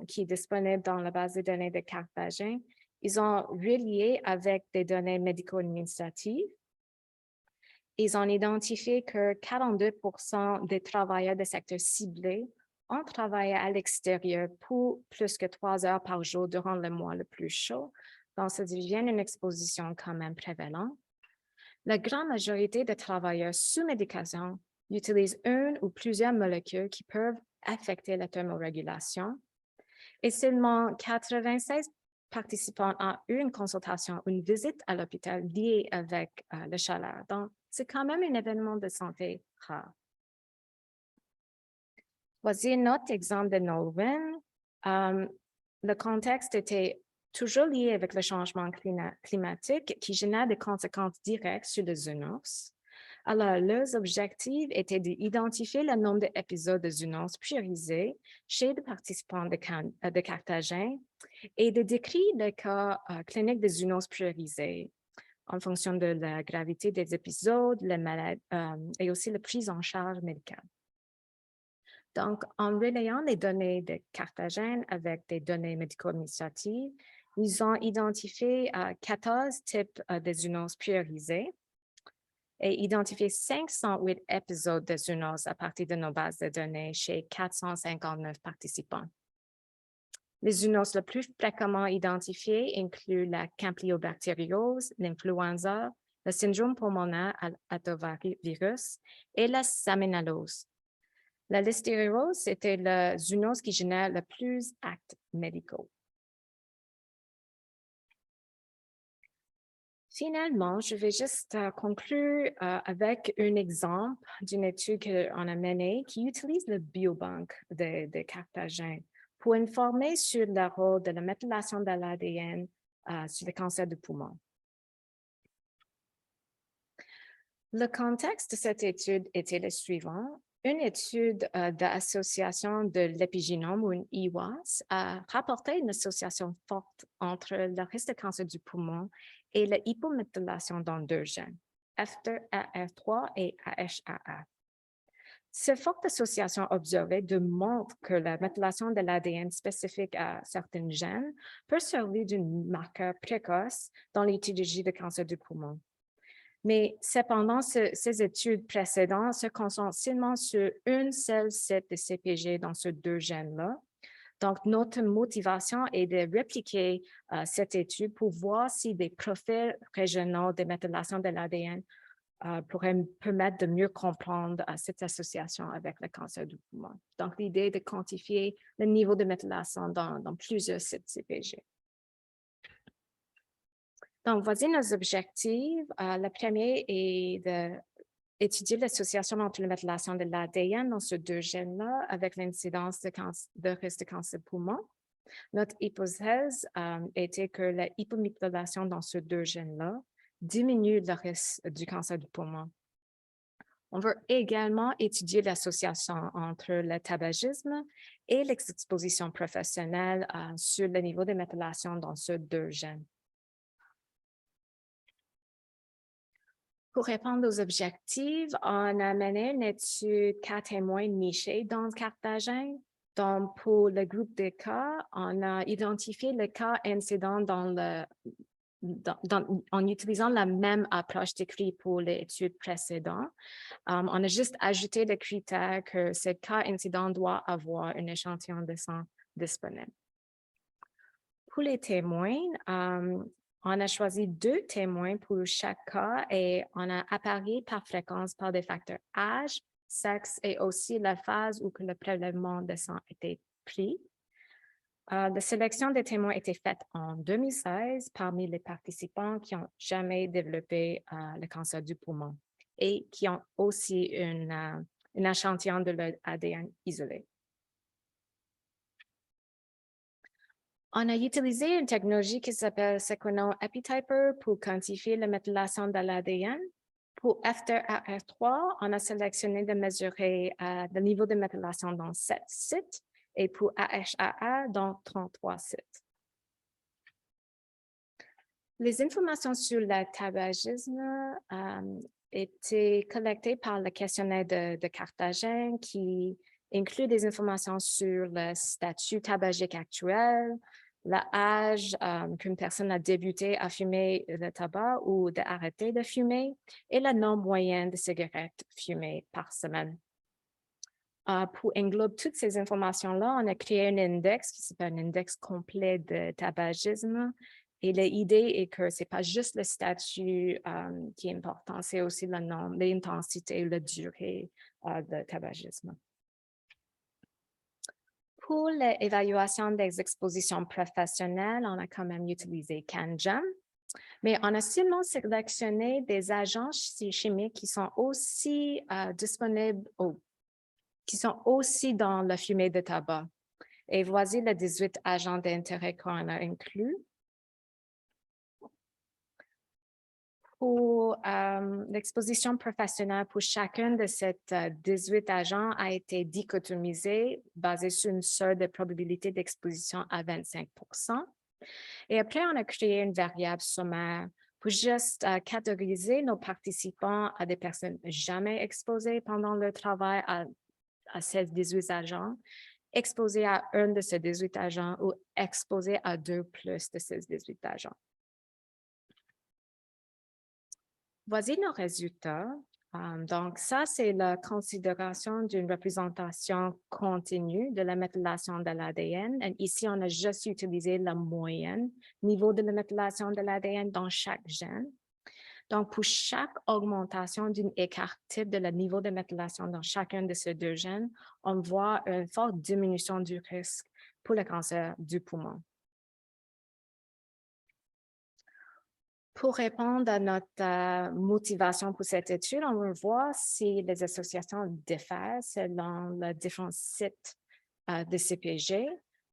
C: qui sont disponibles dans la base de données de Carthagène, ils ont relié avec des données médico-administratives. Ils ont identifié que 42% des travailleurs des secteurs ciblés ont travaillé à l'extérieur pour plus que 3 heures par jour durant le mois le plus chaud. Donc, ça devient une exposition quand même prévalente. La grande majorité des travailleurs sous médication utilisent une ou plusieurs molécules qui peuvent affecter la thermorégulation. Et seulement 96 participants ont eu une consultation, une visite à l'hôpital liée avec la chaleur. Donc, c'est quand même un événement de santé rare. Voici un autre exemple de Nolwenn. Le contexte était toujours lié avec le changement climatique qui génère des conséquences directes sur les zoonoses. Alors, leurs objectifs étaient d'identifier le nombre d'épisodes de zoonoses priorisés chez les participants de Carthagène et de décrire les cas cliniques de zoonoses priorisés en fonction de la gravité des épisodes, les maladies et aussi la prise en charge médicale. Donc, en relayant les données de Carthagène avec des données médico-administratives, ils ont identifié 14 types de zoonoses priorisées et identifié 508 épisodes de zoonoses à partir de nos bases de données chez 459 participants. Les zoonoses les plus fréquemment identifiées incluent la campylobactériose, l'influenza, le syndrome pulmonaire adenovirus et la salmonellose. La listériose, c'était la zoonose qui génère le plus d'actes médicaux. Finalement, je vais juste conclure avec un exemple d'une étude qu'on a menée qui utilise le biobank de Carthagène pour informer sur le rôle de la méthylation de l'ADN sur le cancer du poumon. Le contexte de cette étude était le suivant. Une étude d'association de l'épigénome, ou une IWAS, a rapporté une association forte entre le risque de cancer du poumon et la hypométhylation dans 2 gènes, FTAR3 et AHAA. Cette forte association observée démontre que la méthylation de l'ADN spécifique à certains gènes peut servir d'un marqueur précoce dans l'étiologie de cancer du poumon. Mais cependant, ces études précédentes se concentrent seulement sur une seule site de CPG dans ces 2 gènes-là. Donc, notre motivation est de répliquer cette étude pour voir si des profils régionaux de méthylation de l'ADN pourraient permettre de mieux comprendre cette association avec le cancer du poumon. Donc, l'idée est de quantifier le niveau de méthylation dans plusieurs sites CPG. Donc, voici nos objectifs. Le premier est d'étudier l'association entre la méthylation de l'ADN dans ces 2 gènes-là avec l'incidence de risque de cancer poumon. Notre hypothèse était que la hypométhylation dans ces 2 gènes-là diminue le risque du cancer du poumon. On veut également étudier l'association entre le tabagisme et l'exposition professionnelle sur le niveau de méthylation dans ces 2 gènes. Pour répondre aux objectifs, on a mené une étude cas témoins nichée dans Carthagène. Donc, pour le groupe de cas, on a identifié le cas incident en utilisant la même approche décrite pour l'étude précédente. On a juste ajouté le critère que ce cas incident doit avoir un échantillon de sang disponible. Pour les témoins, on a choisi 2 témoins pour chaque cas et on a apparu par fréquence par des facteurs âge, sexe et aussi la phase où le prélèvement de sang était pris. La sélection des témoins a été faite en 2016 parmi les participants qui n'ont jamais développé le cancer du poumon et qui ont aussi un échantillon de l'ADN isolé. On a utilisé une technologie qui s'appelle Sequenom EpiTyper pour quantifier la méthylation de l'ADN. Pour FTAR3, on a sélectionné de mesurer le niveau de méthylation dans 7 sites et pour AHAA dans 33 sites. Les informations sur le tabagisme étaient collectées par le questionnaire de Carthagène qui inclut des informations sur le statut tabagique actuel, l'âge qu'une personne a débuté à fumer le tabac ou d'arrêter de fumer et le nombre moyen de cigarettes fumées par semaine. Pour englober toutes ces informations-là, on a créé un index qui s'appelle un index complet de tabagisme. Et l'idée est que ce n'est pas juste le statut qui est important, c'est aussi le nombre, l'intensité, la durée de tabagisme. Pour l'évaluation des expositions professionnelles, on a quand même utilisé CanJam, mais on a seulement sélectionné des agents chimiques qui sont aussi disponibles qui sont aussi dans la fumée de tabac. Et voici les 18 agents d'intérêt qu'on a inclus. Pour l'exposition professionnelle, pour chacun de ces 18 agents a été dichotomisé basé sur une seule de probabilité d'exposition à 25%. Et après, on a créé une variable sommaire pour juste catégoriser nos participants à des personnes jamais exposées pendant le travail à ces 18 agents, exposés à un de ces 18 agents ou exposés à 2 plus de ces 18 agents. Voici nos résultats. Donc, ça, c'est la considération d'une représentation continue de la méthylation de l'ADN. Ici, on a juste utilisé la moyenne niveau de la méthylation de l'ADN dans chaque gène. Donc, pour chaque augmentation d'une écart type de le niveau de méthylation dans chacun de ces deux gènes, on voit une forte diminution du risque pour le cancer du poumon. Pour répondre à notre motivation pour cette étude, on veut voir si les associations diffèrent selon les différents sites de CPG.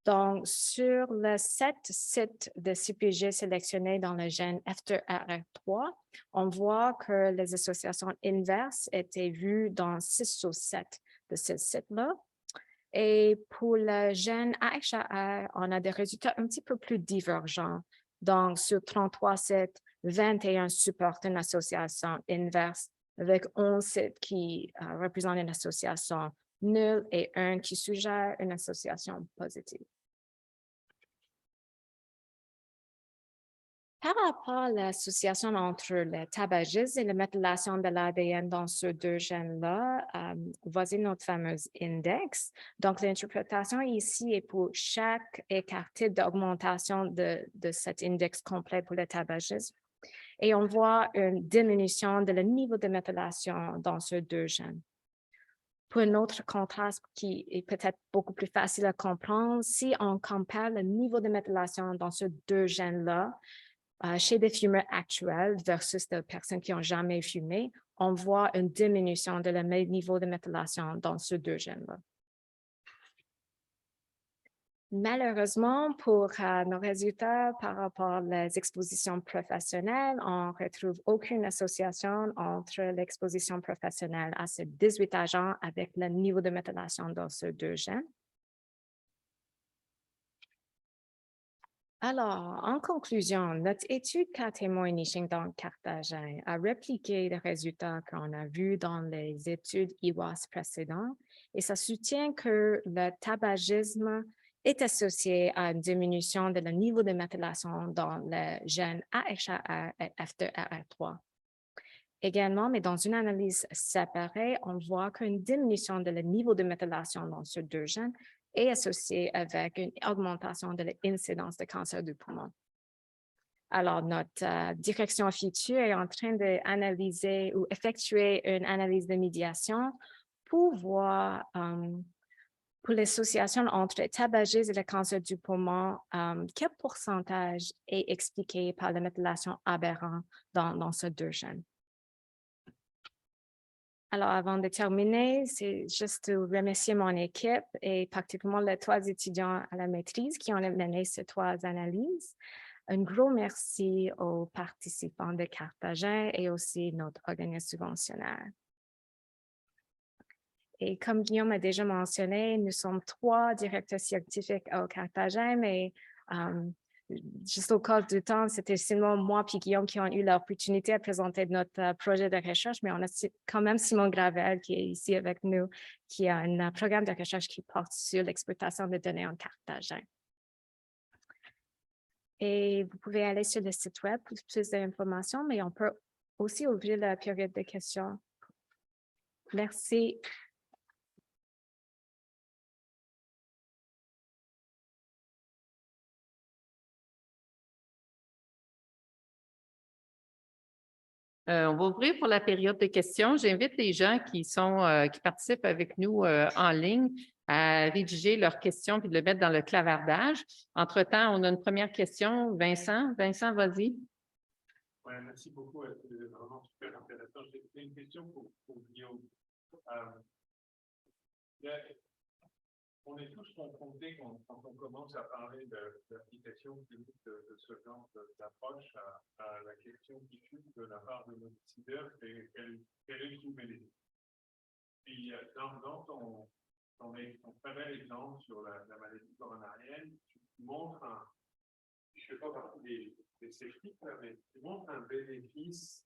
C: Donc, sur les 7 sites de CPG sélectionnés dans le gène F2RR3, on voit que les associations inverses étaient vues dans 6 sur 7 de ces sites-là. Et pour le gène AHR, on a des résultats un petit peu plus divergents. Donc, sur 33 sites, 21 supportent une association inverse avec 11 sites qui représentent une association nulle et 1 qui suggère une association positive. Par rapport à l'association entre le tabagisme et la méthylation de l'ADN dans ces deux gènes-là, voici notre fameuse index. Donc, l'interprétation ici est pour chaque écart type d'augmentation de cet index complet pour le tabagisme. Et on voit une diminution de le niveau de méthylation dans ces deux gènes. Pour un autre contraste qui est peut-être beaucoup plus facile à comprendre, si on compare le niveau de méthylation dans ces deux gènes-là, chez des fumeurs actuels versus des personnes qui n'ont jamais fumé, on voit une diminution de le niveau de méthylation dans ces deux gènes-là. Malheureusement, pour nos résultats par rapport aux expositions professionnelles, on ne retrouve aucune association entre l'exposition professionnelle à ces 18 agents avec le niveau de méthylation dans ces deux gènes. Alors, en conclusion, notre étude cas-témoin niching dans Carthagène a répliqué les résultats qu'on a vus dans les études IWAS précédentes et ça soutient que le tabagisme est associé à une diminution de le niveau de méthylation dans le gène AHR et F2RR3. Également, mais dans une analyse séparée, on voit qu'une diminution de le niveau de méthylation dans ces deux gènes est associée avec une augmentation de l'incidence de cancer du poumon. Alors, notre direction future est en train d'analyser ou effectuer une analyse de médiation pour voir pour l'association entre le tabagisme et le cancer du poumon, quel pourcentage est expliqué par la méthylation aberrante dans ces deux gènes. Alors, avant de terminer, c'est juste de remercier mon équipe et particulièrement les 3 étudiants à la maîtrise qui ont mené ces 3 analyses. Un gros merci aux participants de Carthagène et aussi notre organisme subventionnaire. Et comme Guillaume a déjà mentionné, nous sommes 3 directeurs scientifiques au Carthagène, mais juste au cours du temps, c'était seulement moi et Guillaume qui ont eu l'opportunité de présenter notre projet de recherche, mais on a quand même Simon Gravel qui est ici avec nous, qui a un programme de recherche qui porte sur l'exploitation de données en Carthagène. Et vous pouvez aller sur le site web pour plus d'informations, mais on peut aussi ouvrir la période de questions. Merci.
A: On va ouvrir pour la période de questions. J'invite les gens qui participent avec nous en ligne à rédiger leurs questions puis de le mettre dans le clavardage. Entre-temps, on a une première question. Vincent, vas-y.
D: Oui, merci beaucoup. C'est vraiment super intéressant. J'ai une question pour Guillaume. On est tous confrontés quand on commence à parler d'application clinique de ce genre d'approche à la question qui fut de la part de nos décideurs, c'est quel est le coût-bénéfice. Puis dans ton très bel exemple sur la maladie coronarienne, tu montres je ne fais pas partie des sceptiques, mais tu montres un bénéfice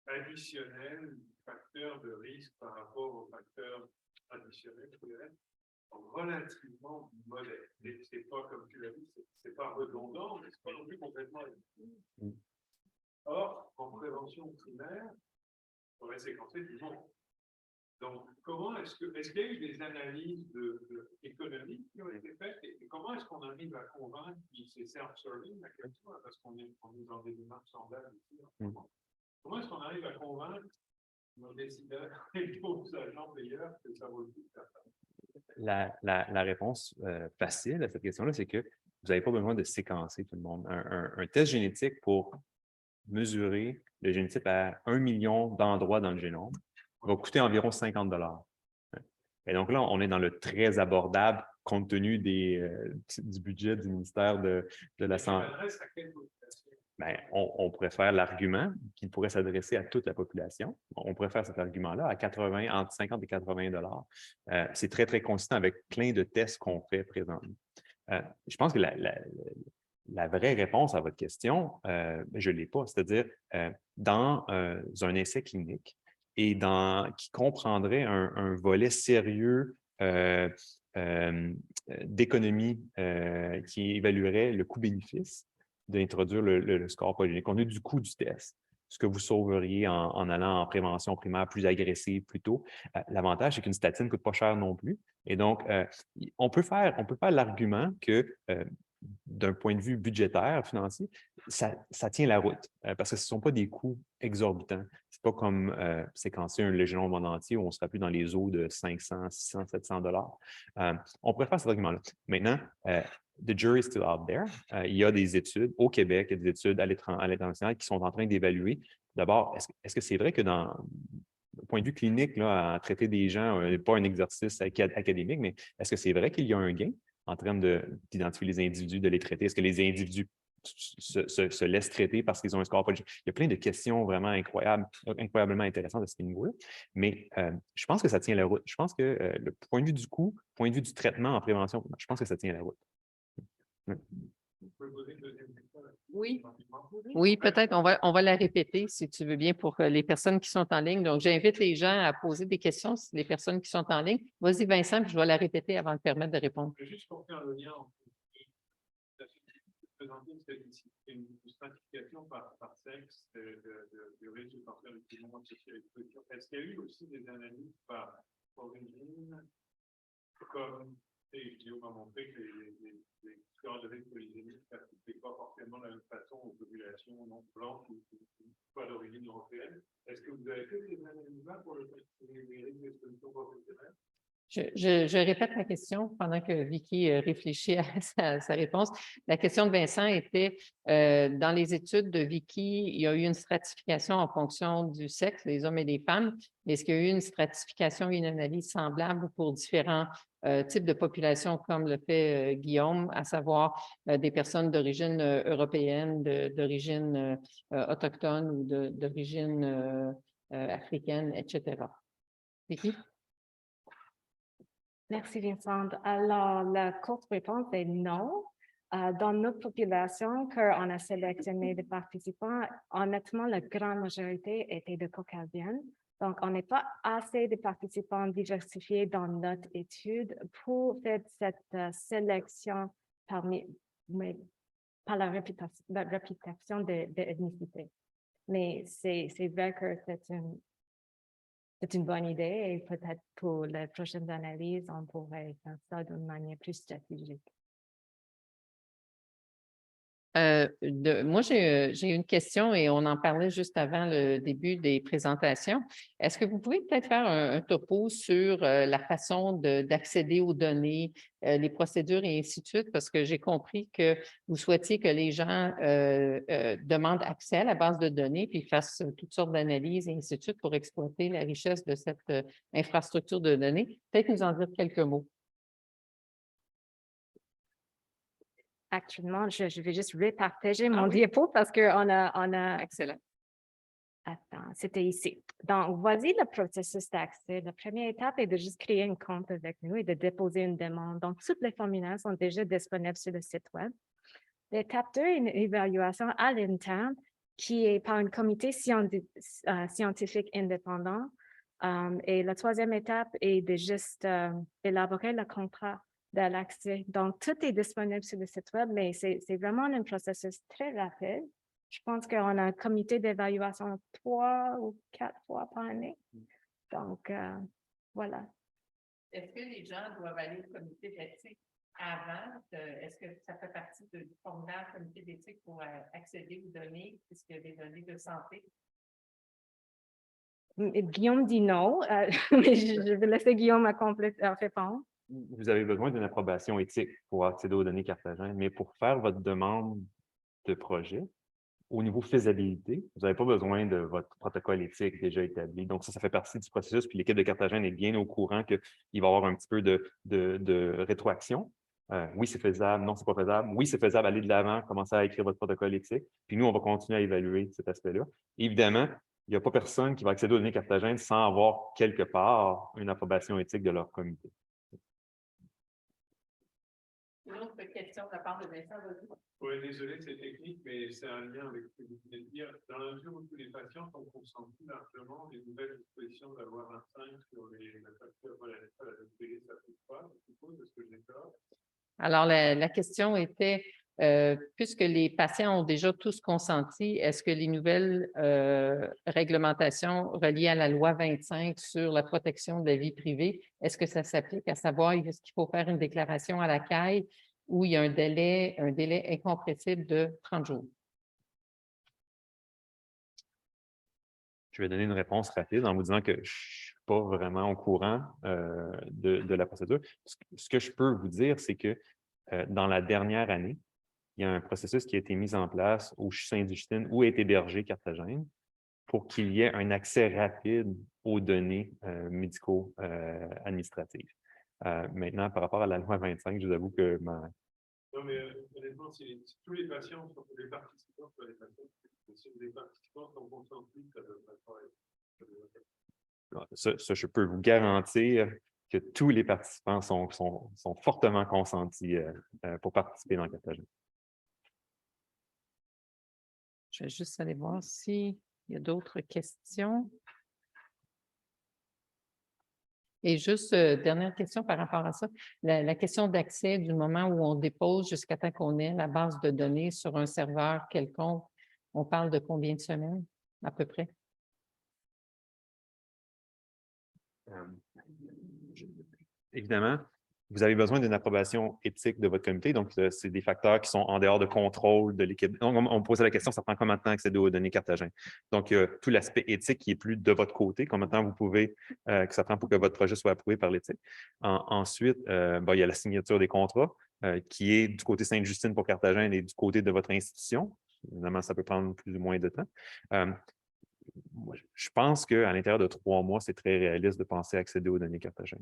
D: additionnel du facteur de risque par rapport au facteur traditionnel, je dirais, relativement modeste. C'est pas, comme tu l'as dit, c'est pas redondant, mais c'est pas non plus complètement inutile. Or, en prévention primaire, on aurait séquencé du monde. Donc, est-ce qu'il y a eu des analyses économiques qui ont été faites et comment est-ce qu'on arrive à convaincre, puis c'est self-serving la question, parce qu'on est dans des démarches semblables ici. Comment est-ce qu'on arrive à convaincre nos décideurs et nos agents payeurs que ça vaut le coup de faire ça?
B: La réponse facile à cette question-là, c'est que vous n'avez pas besoin de séquencer tout le monde. Un test génétique pour mesurer le génotype à 1 million d'endroits dans le génome va coûter environ 50 $. Et donc là, on est dans le très abordable compte tenu du budget du ministère de la Santé. Ben, on pourrait faire l'argument qu'il pourrait s'adresser à toute la population. On pourrait faire cet argument-là à entre 50 et 80 $. C'est très, très consistant avec plein de tests qu'on fait présentement. Je pense que la vraie réponse à votre question, je ne l'ai pas. C'est-à-dire, dans un essai clinique et qui comprendrait un volet sérieux d'économie qui évaluerait le coût-bénéfice d'introduire le score polygénique, compte tenu du coût du test, ce que vous sauveriez en allant en prévention primaire plus agressive plus tôt. L'avantage, c'est qu'une statine ne coûte pas cher non plus. Et donc, on peut faire l'argument que d'un point de vue budgétaire, financier, ça tient la route parce que ce ne sont pas des coûts exorbitants. Ce n'est pas comme séquencer le génome monde entier où on sera plus dans les eaux de 500, 600, 700 $. On pourrait faire cet argument-là. Maintenant, the jury is still out there. Il y a des études au Québec, il y a des études à l'international qui sont en train d'évaluer. D'abord, est-ce que c'est vrai que d'un point de vue clinique, là, à traiter des gens, pas un exercice académique, mais est-ce que c'est vrai qu'il y a un gain en termes d'identifier les individus, de les traiter? Est-ce que les individus se laissent traiter parce qu'ils ont un score polygénique? Il y a plein de questions vraiment incroyablement intéressantes à ce niveau-là. Mais je pense que ça tient la route. Je pense que le point de vue du coût, point de vue du traitement en prévention, je pense que ça tient la route.
A: Oui. Oui, peut-être. On va la répéter si tu veux bien pour les personnes qui sont en ligne. Donc, j'invite les gens à poser des questions, les personnes qui sont en ligne. Vas-y, Vincent, puis je vais la répéter avant de permettre de répondre.
D: Juste pour faire le lien entre une stratification par sexe du risque de cancer du poumon social. Est-ce qu'il y a eu aussi des analyses par origine, comme Guillaume a montré que les scores de risque polygénique ne s'appliquaient pas forcément de la même façon aux populations non blanches ou pas d'origine européenne? Est-ce que vous avez fait des analyses-là pour les risques d'exposition professionnelle?
A: Je répète la question pendant que Vicky réfléchit à sa réponse. La question de Vincent était, dans les études de Vicky, il y a eu une stratification en fonction du sexe, des hommes et des femmes. Est-ce qu'il y a eu une stratification, une analyse semblable pour différents types de populations, comme le fait Guillaume, à savoir des personnes d'origine européenne, d'origine autochtone ou d'origine africaine, etc. Vicky?
C: Merci, Vincent. Alors, la courte réponse est non. Dans nos populations qu'on a sélectionné des participants, honnêtement, la grande majorité était de caucasiennes. Donc, on n'est pas assez de participants diversifiés dans notre étude pour faire cette sélection par la réputation d'ethnicité. Mais c'est vrai que c'est une bonne idée et peut-être pour les prochaines analyses, on pourrait faire ça d'une manière plus stratégique.
A: Moi, j'ai une question et on en parlait juste avant le début des présentations. Est-ce que vous pouvez peut-être faire un topo sur la façon d'accéder aux données, les procédures et ainsi de suite, parce que j'ai compris que vous souhaitiez que les gens demandent accès à la base de données puis fassent toutes sortes d'analyses et ainsi de suite pour exploiter la richesse de cette infrastructure de données. Peut-être nous en dire quelques mots.
C: Actuellement, je vais juste repartager mon diapo parce qu'on a...
A: Excellent.
C: Attends, c'était ici. Donc, voici le processus d'accès. La première étape est de juste créer un compte avec nous et de déposer une demande. Donc, toutes les formulaires sont déjà disponibles sur le site web. L'étape 2 est une évaluation à l'interne qui est par un comité scientifique indépendant. Et la troisième étape est de juste élaborer le contrat de l'accès. Donc, tout est disponible sur le site web, mais c'est vraiment un processus très rapide. Je pense qu'on a un comité d'évaluation 3 ou 4 fois par année. Donc, voilà.
A: Est-ce que les gens doivent aller au comité d'éthique avant? Est-ce que ça fait partie du formulaire comité d'éthique pour accéder aux données, puisqu'il y a des données de santé?
C: Guillaume dit non, mais je vais laisser Guillaume répondre.
B: Vous avez besoin d'une approbation éthique pour accéder aux données Cartagena, mais pour faire votre demande de projet, au niveau faisabilité, vous n'avez pas besoin de votre protocole éthique déjà établi. Donc, ça fait partie du processus. Puis l'équipe de Cartagena est bien au courant qu'il va y avoir un petit peu de rétroaction. Oui, c'est faisable. Non, c'est pas faisable. Oui, c'est faisable. Allez de l'avant, commencez à écrire votre protocole éthique. Puis nous, on va continuer à évaluer cet aspect-là. Évidemment, il n'y a pas personne qui va accéder aux données Cartagena sans avoir quelque part une approbation éthique de leur comité.
A: Une autre question de la part de Vincent.
D: Oui, désolé, c'est technique, mais c'est un lien avec ce que vous venez de dire. Dans la mesure où tous les patients sont consentis largement, les nouvelles dispositions de la loi 25 sur la facture relative à la DPG, ça ne touche pas, je suppose, de ce que j'ai peur.
A: Alors, la question était, puisque les patients ont déjà tous consenti, est-ce que les nouvelles réglementations reliées à la loi 25 sur la protection de la vie privée, est-ce que ça s'applique, à savoir, est-ce qu'il faut faire une déclaration à la CAI où il y a un délai incompressible de 30 jours?
B: Je vais donner une réponse rapide en vous disant que je ne suis pas vraiment au courant de la procédure. Ce que je peux vous dire, c'est que dans la dernière année, il y a un processus qui a été mis en place au Saint-Justine où est hébergé Cartagena pour qu'il y ait un accès rapide aux données médico-administratives. Maintenant, par rapport à la loi 25, je vous avoue que
D: Non, mais honnêtement, si tous les patients sont les participants, les participants sont consentis, ça devrait pas être.
B: Ça, je peux vous garantir que tous les participants sont fortement consentis pour participer dans Cartagena.
A: Je vais juste aller voir s'il y a d'autres questions. Et juste, dernière question par rapport à ça, la question d'accès du moment où on dépose jusqu'à temps qu'on ait la base de données sur un serveur quelconque, on parle de combien de semaines à peu près?
B: Évidemment, vous avez besoin d'une approbation éthique de votre comité. Donc, c'est des facteurs qui sont en dehors de contrôle de l'équipe. On posait la question, ça prend combien de temps accéder aux données Cartagena? Donc, tout l'aspect éthique qui est plus de votre côté, combien de temps vous pouvez, que ça prend pour que votre projet soit approuvé par l'éthique. Ensuite, il y a la signature des contrats qui est du côté Sainte-Justine pour Cartagena et du côté de votre institution. Évidemment, ça peut prendre plus ou moins de temps. Je pense qu'à l'intérieur de 3 mois, c'est très réaliste de penser à accéder aux données Cartagena.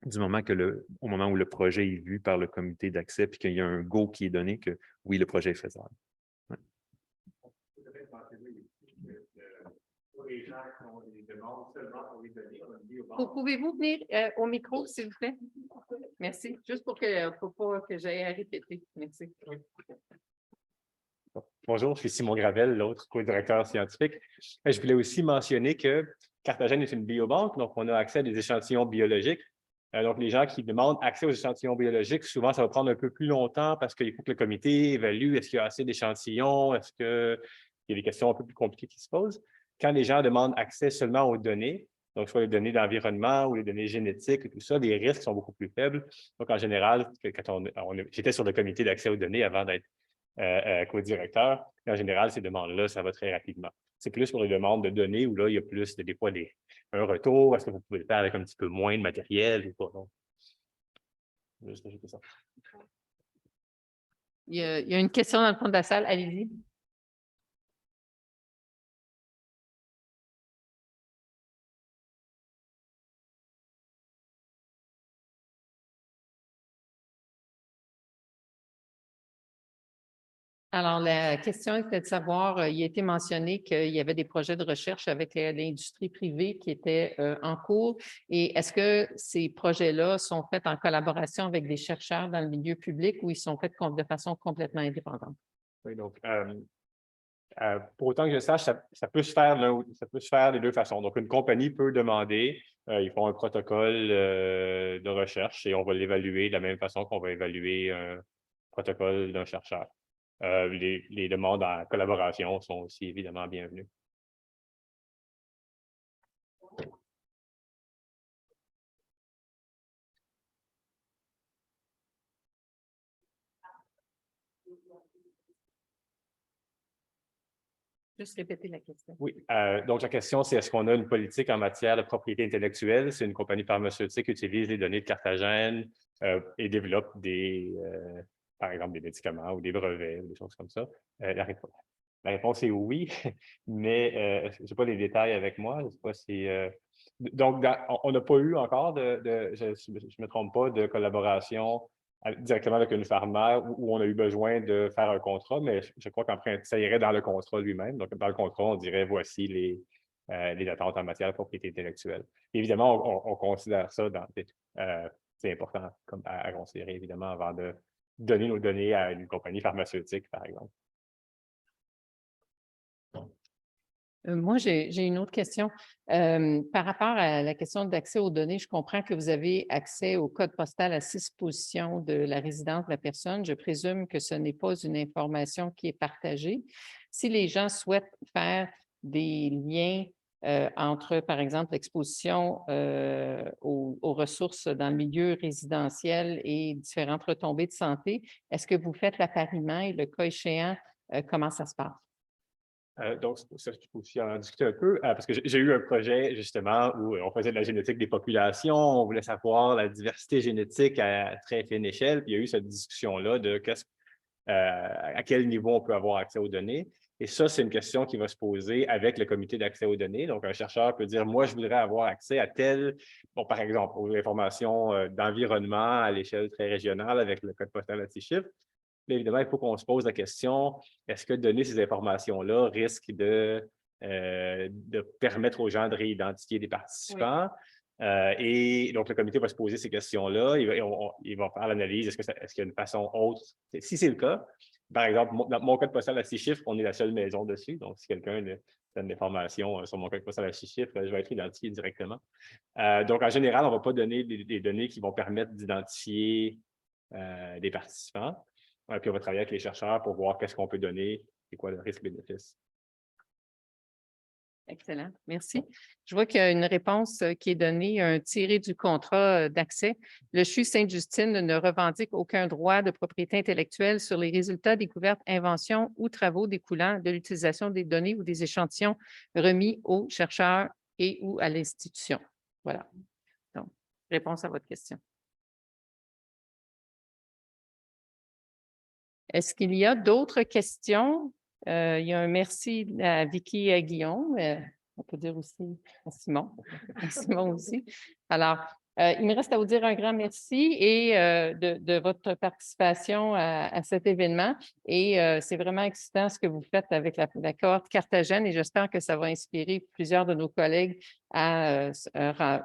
B: Du moment au moment où le projet est vu par le comité d'accès puis qu'il y a un go qui est donné que oui, le projet est faisable. Ouais.
D: pour les gens qui ont des demandes seulement pour les données, on a une biobanque.
A: Pouvez-vous venir au micro, s'il vous plaît? Merci. Juste pour pas que j'aille à répéter. Merci.
E: Bonjour, je suis Simon Gravel, l'autre co-directeur scientifique. Je voulais aussi mentionner que Cartagène est une biobanque, donc on a accès à des échantillons biologiques. Donc, les gens qui demandent accès aux échantillons biologiques, souvent, ça va prendre un peu plus longtemps parce qu'il faut que le comité évalue est-ce qu'il y a assez d'échantillons, est-ce qu'il y a des questions un peu plus compliquées qui se posent. Quand les gens demandent accès seulement aux données, donc soit les données d'environnement ou les données génétiques et tout ça, les risques sont beaucoup plus faibles. Donc, en général, quand j'étais sur le comité d'accès aux données avant d'être co-directeur, en général, ces demandes-là, ça va très rapidement. C'est plus pour les demandes de données où là, il y a plus des fois un retour. Est-ce que vous pouvez le faire avec un petit peu moins de matériel ou pas? Donc, juste ajouter ça.
A: Il y a une question dans le fond de la salle. Allez-y. Alors, la question était de savoir, il a été mentionné qu'il y avait des projets de recherche avec l'industrie privée qui étaient en cours. Et est-ce que ces projets-là sont faits en collaboration avec des chercheurs dans le milieu public ou ils sont faits de façon complètement indépendante?
E: Oui, donc, pour autant que je sache, ça peut se faire des deux façons. Donc, une compagnie peut demander, ils font un protocole de recherche et on va l'évaluer de la même façon qu'on va évaluer un protocole d'un chercheur. Les demandes en collaboration sont aussi évidemment bienvenues.
A: Juste répéter la question.
E: Oui, donc la question, c'est est-ce qu'on a une politique en matière de propriété intellectuelle? C'est une compagnie pharmaceutique qui utilise les données de Cartagène et développe par exemple, des médicaments ou des brevets, ou des choses comme ça. La réponse est oui, mais je n'ai pas les détails avec moi. Je sais pas si, donc, on n'a pas eu encore je ne me trompe pas, de collaboration directement avec une pharma où on a eu besoin de faire un contrat, mais je crois qu'après, ça irait dans le contrat lui-même. Donc, dans le contrat, on dirait voici les attentes en matière de propriété intellectuelle. Évidemment, on considère ça c'est important à considérer, évidemment, avant de donner nos données à une compagnie pharmaceutique, par exemple.
A: Moi, j'ai une autre question. Par rapport à la question d'accès aux données, je comprends que vous avez accès au code postal à 6 positions de la résidence de la personne. Je présume que ce n'est pas une information qui est partagée. Si les gens souhaitent faire des liens entre, par exemple, l'exposition aux ressources dans le milieu résidentiel et différentes retombées de santé, est-ce que vous faites l'appariement et le cas échéant, comment ça se passe?
E: Donc, ça, je peux aussi en discuter un peu, parce que j'ai eu un projet, justement, où on faisait de la génétique des populations, on voulait savoir la diversité génétique à très fine échelle, puis il y a eu cette discussion-là de à quel niveau on peut avoir accès aux données. Et ça, c'est une question qui va se poser avec le comité d'accès aux données. Donc, un chercheur peut dire, moi, je voudrais avoir accès à par exemple, aux informations d'environnement à l'échelle très régionale avec le code postal à 6 chiffres. Mais évidemment, il faut qu'on se pose la question, est-ce que donner ces informations-là risque de permettre aux gens de réidentifier des participants? Oui. Et donc, le comité va se poser ces questions-là. Il va faire l'analyse, est-ce qu'il y a une façon autre? Si c'est le cas, par exemple, dans mon code postal à 6 chiffres, on est la seule maison dessus. Donc, si quelqu'un donne des informations sur mon code postal à 6 chiffres, je vais être identifié directement. Donc, en général, on ne va pas donner des données qui vont permettre d'identifier des participants. Puis on va travailler avec les chercheurs pour voir qu'est-ce qu'on peut donner et quoi le risque-bénéfice.
A: Excellent, merci. Je vois qu'il y a une réponse qui est donnée, un tiré du contrat d'accès. Le CHU Sainte-Justine ne revendique aucun droit de propriété intellectuelle sur les résultats, découvertes, inventions ou travaux découlant de l'utilisation des données ou des échantillons remis aux chercheurs et ou à l'institution. Voilà. Donc, réponse à votre question. Est-ce qu'il y a d'autres questions? Il y a un merci à Vicky et à Guillaume. On peut dire aussi à Simon. À Simon aussi. Alors, Il me reste à vous dire un grand merci et de votre participation à cet événement. Et c'est vraiment excitant ce que vous faites avec la cohorte Carthagène et j'espère que ça va inspirer plusieurs de nos collègues à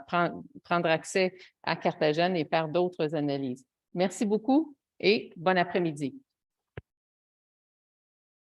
A: prendre accès à Carthagène et faire d'autres analyses. Merci beaucoup et bon après-midi.